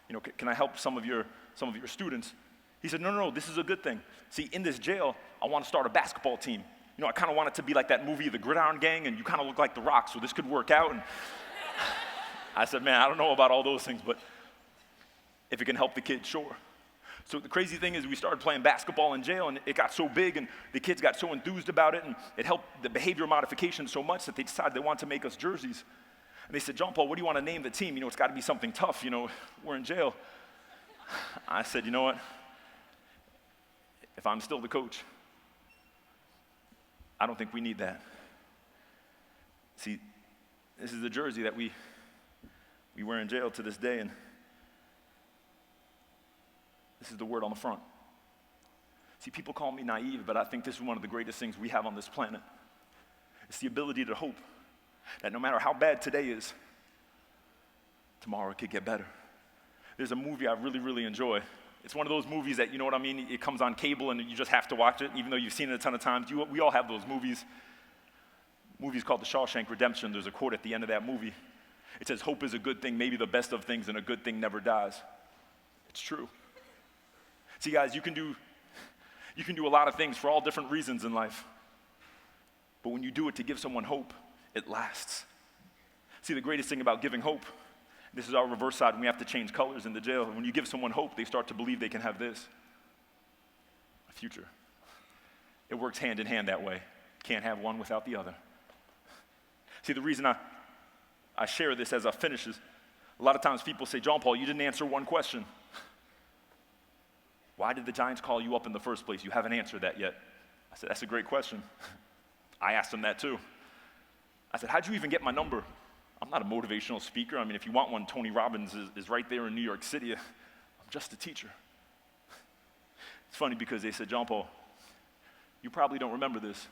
[SPEAKER 1] You know, can I help some of your students?" He said, no, this is a good thing. See, in this jail, I want to start a basketball team. You know, I kind of want it to be like that movie, The Gridiron Gang, and you kind of look like The Rock, so this could work out. And I said, man, I don't know about all those things, but if it can help the kids, sure. So the crazy thing is we started playing basketball in jail, and it got so big, and the kids got so enthused about it, and it helped the behavior modification so much that they decided they wanted to make us jerseys. And they said, John Paul, what do you want to name the team? You know, it's got to be something tough. You know, we're in jail. I said, you know what? If I'm still the coach, I don't think we need that. See, this is the jersey that we wear in jail to this day, and this is the word on the front. See, people call me naive, but I think this is one of the greatest things we have on this planet. It's the ability to hope that no matter how bad today is, tomorrow it could get better. There's a movie I really, really enjoy. It's one of those movies that, you know what I mean, it comes on cable and you just have to watch it, even though you've seen it a ton of times. We all have those movies. Movie's called The Shawshank Redemption. There's a quote at the end of that movie. It says, hope is a good thing, maybe the best of things, and a good thing never dies. It's true. See, guys, you can do a lot of things for all different reasons in life. But when you do it to give someone hope, it lasts. See, the greatest thing about giving hope, this is our reverse side when we have to change colors in the jail. When you give someone hope, they start to believe they can have this, a future. It works hand in hand that way. Can't have one without the other. See, the reason I share this as I finish is, a lot of times people say, John Paul, you didn't answer one question. Why did the Giants call you up in the first place? You haven't answered that yet. I said, that's a great question. I asked them that too. I said, how'd you even get my number? I'm not a motivational speaker. I mean, if you want one, Tony Robbins is right there in New York City. I'm just a teacher. It's funny because they said, John Paul, you probably don't remember this,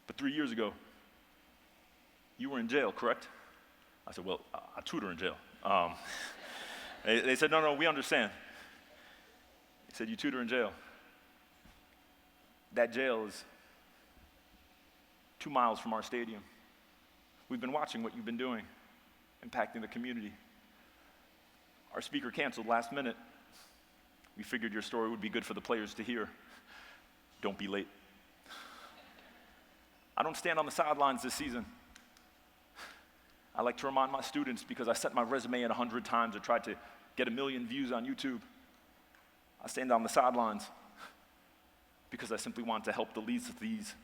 [SPEAKER 1] but 3 years ago, you were in jail, correct? I said, well, I tutor in jail. They said, no, we understand. They said, you tutor in jail. That jail is 2 miles from our stadium. We've been watching what you've been doing, impacting the community. Our speaker canceled last minute. We figured your story would be good for the players to hear. Don't be late. I don't stand on the sidelines this season. I like to remind my students, because I sent my resume in 100 times or tried to get 1 million views on YouTube. I stand on the sidelines because I simply want to help the least of these,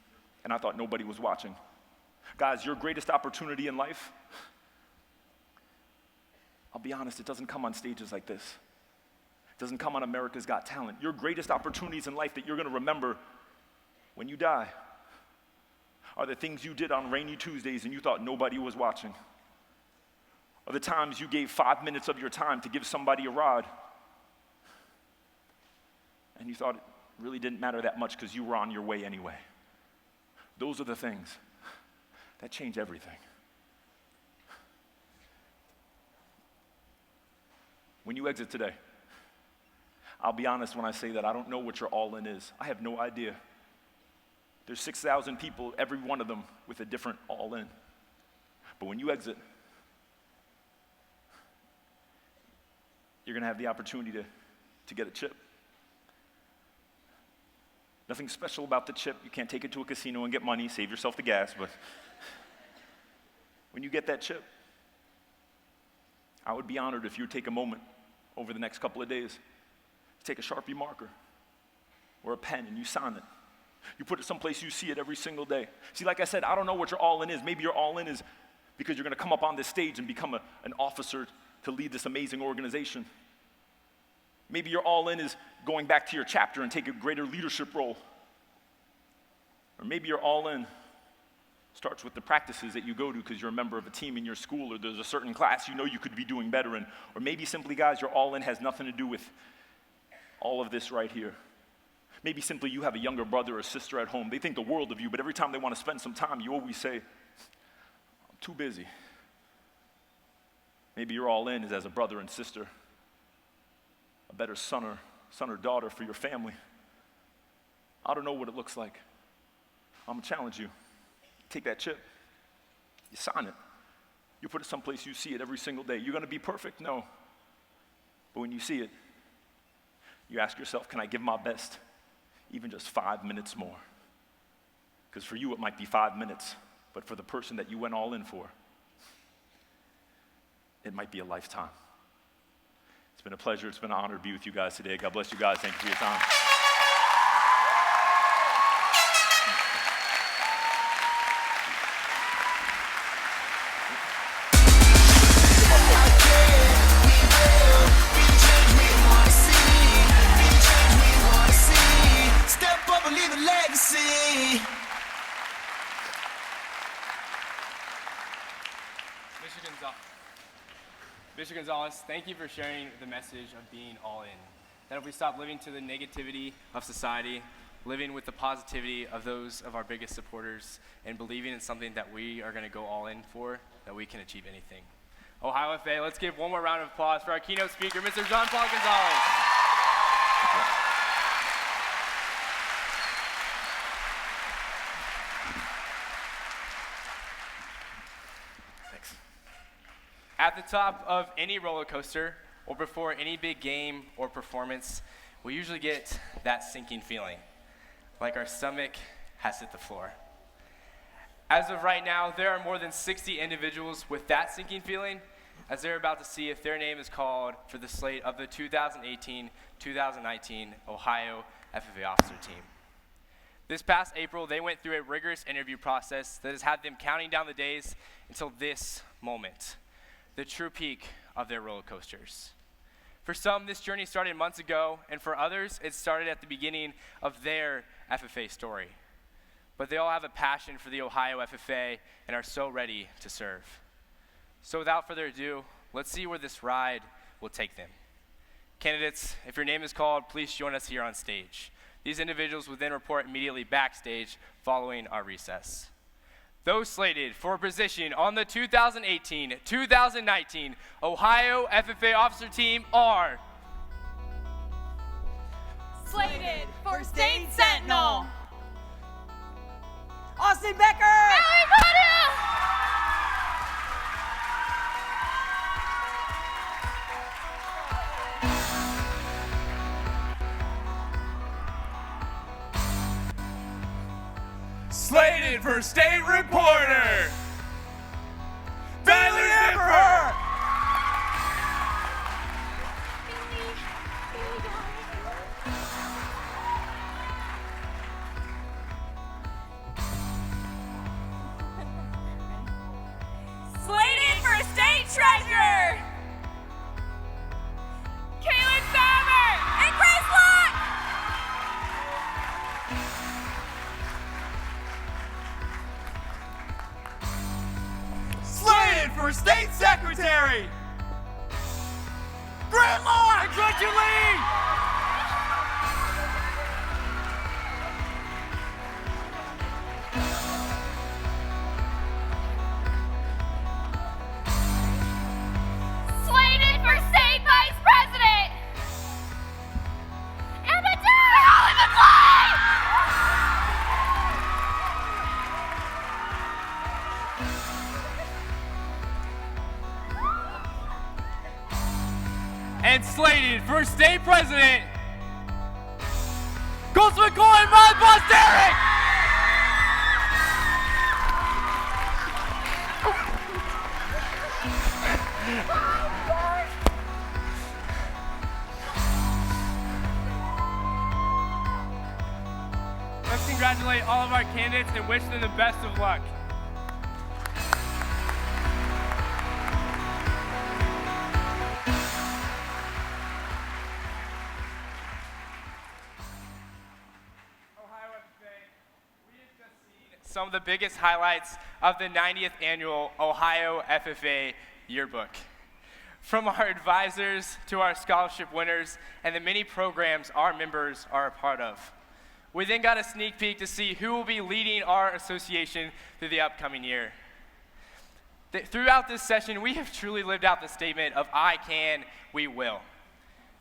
[SPEAKER 1] and I thought nobody was watching. Guys, your greatest opportunity in life, I'll be honest, it doesn't come on stages like this. It doesn't come on America's Got Talent. Your greatest opportunities in life that you're going to remember when you die are the things you did on rainy Tuesdays and you thought nobody was watching. Are the times you gave 5 minutes of your time to give somebody a ride and you thought it really didn't matter that much because you were on your way anyway. Those are the things that change everything. When you exit today, I'll be honest when I say that I don't know what your all-in is. I have no idea. There's 6,000 people, every one of them with a different all-in. But when you exit, you're going to have the opportunity to get a chip. Nothing special about the chip. You can't take it to a casino and get money, save yourself the gas, but when you get that chip, I would be honored if you would take a moment over the next couple of days, take a Sharpie marker or a pen and you sign it. You put it someplace you see it every single day. See, like I said, I don't know what your all-in is. Maybe your all-in is because you're going to come up on this stage and become an officer to lead this amazing organization. Maybe your all-in is going back to your chapter and take a greater leadership role. Or maybe your all-in starts with the practices that you go to because you're a member of a team in your school, or there's a certain class you know you could be doing better in. Or maybe simply, guys, your all-in has nothing to do with all of this right here. Maybe simply you have a younger brother or sister at home. They think the world of you, but every time they want to spend some time, you always say, I'm too busy. Maybe your all-in is as a brother and sister, a better son or daughter for your family. I don't know what it looks like. I'm going to challenge you. Take that chip. You sign it. You put it someplace you see it every single day. You're going to be perfect? No. But when you see it, you ask yourself, can I give my best even just 5 minutes more? Because for you, it might be 5 minutes, but for the person that you went all in for, it might be a lifetime. It's been a pleasure. It's been an honor to be with you guys today. God bless you guys. Thank you for your time.
[SPEAKER 8] Step up and leave a legacy.
[SPEAKER 9] Mr. Gonzalez, thank you for sharing the message of being all in. That if we stop living to the negativity of society, living with the positivity of those of our biggest supporters, and believing in something that we are going to go all in for, that we can achieve anything. Ohio FFA, let's give one more round of applause for our keynote speaker, Mr. Jean-Paul Gonzalez. At the top of any roller coaster, or before any big game or performance, we usually get that sinking feeling, like our stomach has hit the floor. As of right now, there are more than 60 individuals with that sinking feeling, as they're about to see if their name is called for the slate of the 2018-2019 Ohio FFA officer team. This past April, they went through a rigorous interview process that has had them counting down the days until this moment, the true peak of their roller coasters. For some, this journey started months ago, and for others, it started at the beginning of their FFA story. But they all have a passion for the Ohio FFA and are so ready to serve. So without further ado, let's see where this ride will take them. Candidates, if your name is called, please join us here on stage. These individuals will then report immediately backstage following our recess. Those slated for a position on the 2018-2019 Ohio FFA officer team are
[SPEAKER 17] Slated for State Sentinel,
[SPEAKER 16] Austin Becker!
[SPEAKER 8] Slated for state reporter, Bailey Emperor.
[SPEAKER 17] slated for State Treasurer, Kaylin Saber and Chris Locke.
[SPEAKER 8] Slated for state secretary, Grant Locke and Gretchen Lee.
[SPEAKER 13] Slated for State Vice President,
[SPEAKER 9] And slated for state president, Councilman Colin Rod Bosterick! Let's congratulate all of our candidates and wish them the best of luck. Some of the biggest highlights of the 90th annual Ohio FFA yearbook. From our advisors to our scholarship winners and the many programs our members are a part of. We then got a sneak peek to see who will be leading our association through the upcoming year. Throughout this session, we have truly lived out the statement of I can, we will.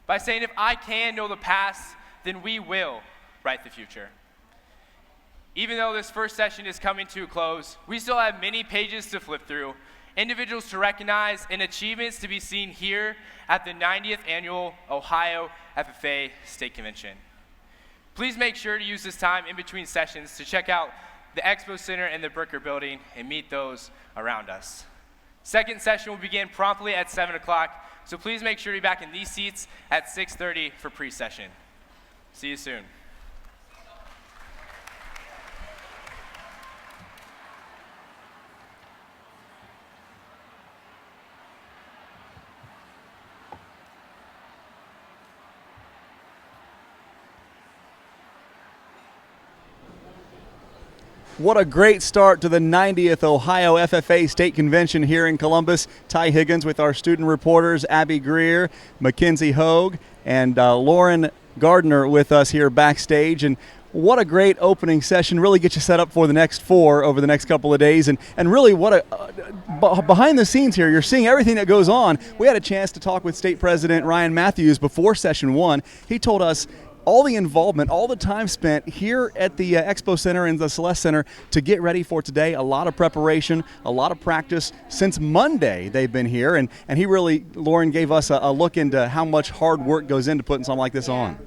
[SPEAKER 9] By saying if I can know the past, then we will write the future. Even though this first session is coming to a close, we still have many pages to flip through, individuals to recognize, and achievements to be seen here at the 90th Annual Ohio FFA State Convention. Please make sure to use this time in between sessions to check out the Expo Center and the Bricker Building and meet those around us. Second session will begin promptly at 7 o'clock, so please make sure to be back in these seats at 6:30 for pre-session. See you soon.
[SPEAKER 2] What a great start to the 90th Ohio FFA State Convention here in Columbus. Ty Higgins with our student reporters, Abby Greer, Mackenzie Hogue, and Lauren Gardner with us here backstage. And what a great opening session. Really get you set up for the next four over the next couple of days. And really what a behind the scenes here, you're seeing everything that goes on. We had a chance to talk with State President Ryan Matthews before session one. He told us all the involvement, all the time spent here at the Expo Center and the Celeste Center to get ready for today. A lot of preparation, a lot of practice. Since Monday they've been here, and he really, Lauren gave us a look into how much hard work goes into putting something like this on.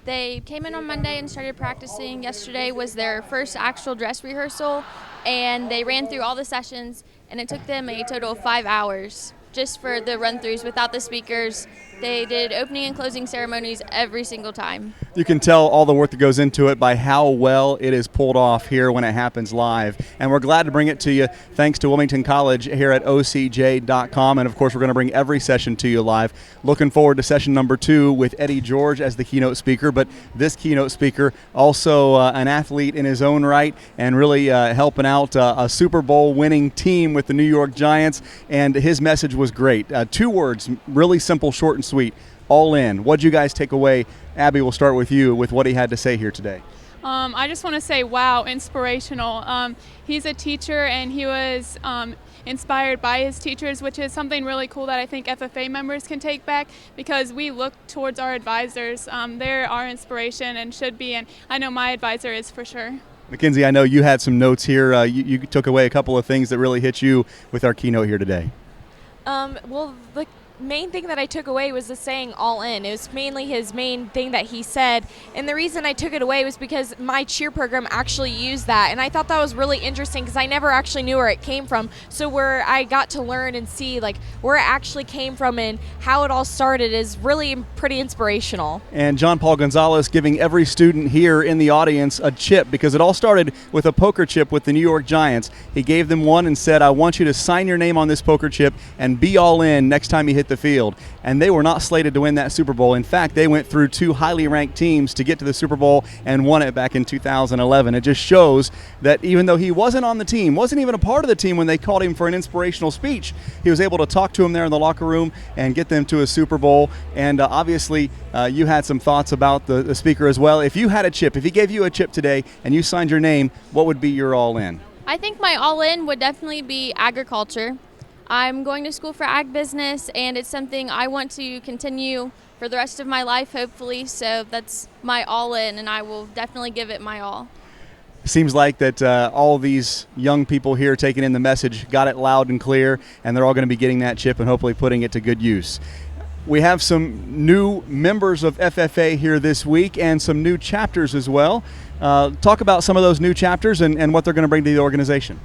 [SPEAKER 6] They came in on Monday and started practicing. Yesterday was their first actual dress rehearsal, and they ran through all the sessions, and it took them a total of 5 hours just for the run-throughs without the speakers. They did opening and closing ceremonies every single time.
[SPEAKER 2] You can tell all the work that goes into it by how well it is pulled off here when it happens live. And we're glad to bring it to you thanks to Wilmington College here at ocj.com. And of course, we're going to bring every session to you live. Looking forward to session number 2 with Eddie George as the keynote speaker. But this keynote speaker, also an athlete in his own right and really helping out a Super Bowl winning team with the New York Giants. And his message was great. 2 words, really simple, short and sweet. All in. What'd you guys take away? Abby, we'll start with you with what he had to say here today.
[SPEAKER 4] I just want to say, wow, inspirational. He's a teacher, and he was inspired by his teachers, which is something really cool that I think FFA members can take back, because we look towards our advisors. They're our inspiration and should be, and I know my advisor is for sure.
[SPEAKER 2] Mackenzie, I know you had some notes here. You took away a couple of things that really hit you with our keynote here today.
[SPEAKER 3] Well, the main thing that I took away was the saying all in. It was mainly his main thing that he said, and the reason I took it away was because my cheer program actually used that, and I thought that was really interesting because I never actually knew where it came from. So where I got to learn and see like where it actually came from and how it all started is really pretty inspirational.
[SPEAKER 2] And John Paul Gonzalez giving every student here in the audience a chip, because it all started with a poker chip with the New York Giants. He gave them one and said, I want you to sign your name on this poker chip and be all in next time you hit the field. And they were not slated to win that Super Bowl. In fact, they went through 2 highly ranked teams to get to the Super Bowl and won it back in 2011. It just shows that even though he wasn't on the team, wasn't even a part of the team when they called him for an inspirational speech, he was able to talk to him there in the locker room and get them to a Super Bowl. And obviously, you had some thoughts about the speaker as well. If you had a chip, if he gave you a chip today and you signed your name, what would be your all-in?
[SPEAKER 6] I think my all-in would definitely be agriculture. I'm going to school for ag business, and it's something I want to continue for the rest of my life, hopefully. So that's my all-in, and I will definitely give it my all.
[SPEAKER 2] Seems like that all these young people here taking in the message got it loud and clear, and they're all going to be getting that chip and hopefully putting it to good use. We have some new members of FFA here this week and some new chapters as well. Talk about some of those new chapters and what they're going to bring to the organization.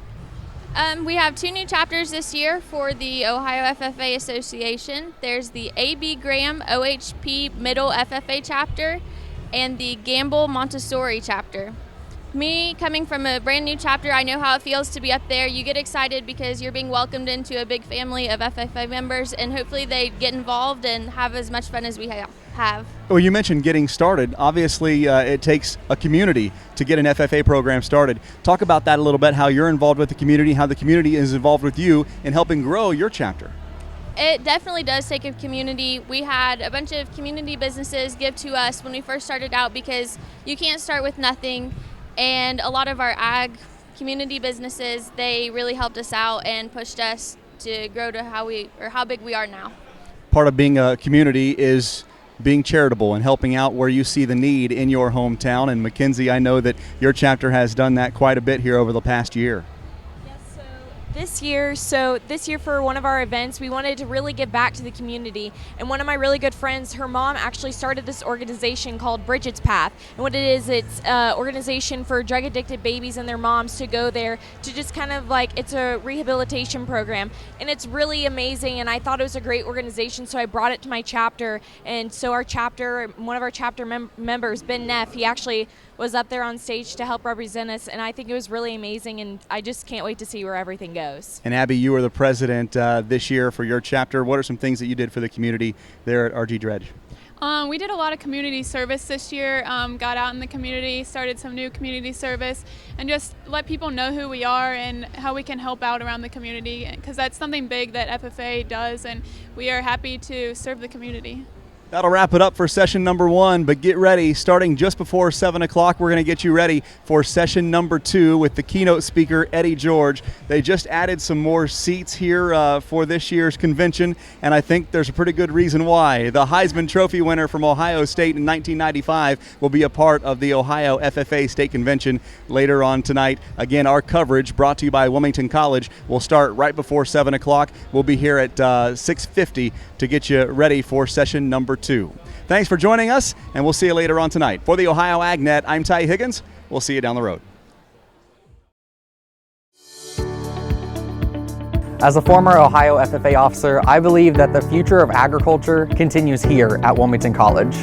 [SPEAKER 6] We have 2 new chapters this year for the Ohio FFA Association. There's the A.B. Graham OHP Middle FFA chapter and the Gamble Montessori chapter. Me, coming from a brand new chapter, I know how it feels to be up there. You get excited because you're being welcomed into a big family of FFA members, and hopefully they get involved and have as much fun as we have.
[SPEAKER 2] Well, you mentioned getting started. Obviously, it takes a community to get an FFA program started. Talk about that a little bit, how you're involved with the community, how the community is involved with you in helping grow your chapter.
[SPEAKER 6] It definitely does take a community. We had a bunch of community businesses give to us when we first started out because you can't start with nothing. And a lot of our ag community businesses, they really helped us out and pushed us to grow to how big we are now.
[SPEAKER 2] Part of being a community is being charitable and helping out where you see the need in your hometown. And Mackenzie, I know that your chapter has done that quite a bit here over the past year.
[SPEAKER 3] This year for one of our events, we wanted to really give back to the community. And one of my really good friends, her mom actually started this organization called Bridget's Path. And what it is, it's an organization for drug-addicted babies and their moms to go there to just kind of like, it's a rehabilitation program. And it's really amazing, and I thought it was a great organization, so I brought it to my chapter. And so our chapter, one of our chapter members, Ben Neff, he actually was up there on stage to help represent us, and I think it was really amazing, and I just can't wait to see where everything goes.
[SPEAKER 2] And Abby, you were the president this year for your chapter. What are some things that you did for the community there at RG Dredge?
[SPEAKER 4] We did a lot of community service this year, got out in the community, started some new community service, and just let people know who we are and how we can help out around the community, because that's something big that FFA does, and we are happy to serve the community.
[SPEAKER 2] That'll wrap it up for session number 1, but get ready. Starting just before 7 o'clock, we're going to get you ready for session number 2 with the keynote speaker, Eddie George. They just added some more seats here for this year's convention, and I think there's a pretty good reason why. The Heisman Trophy winner from Ohio State in 1995 will be a part of the Ohio FFA State Convention later on tonight. Again, our coverage brought to you by Wilmington College will start right before 7 o'clock. We'll be here at 6:50 to get you ready for session number 2. Thanks for joining us, and we'll see you later on tonight. For the Ohio AgNet, I'm Ty Higgins. We'll see you down the road.
[SPEAKER 5] As a former Ohio FFA officer, I believe that the future of agriculture continues here at Wilmington College.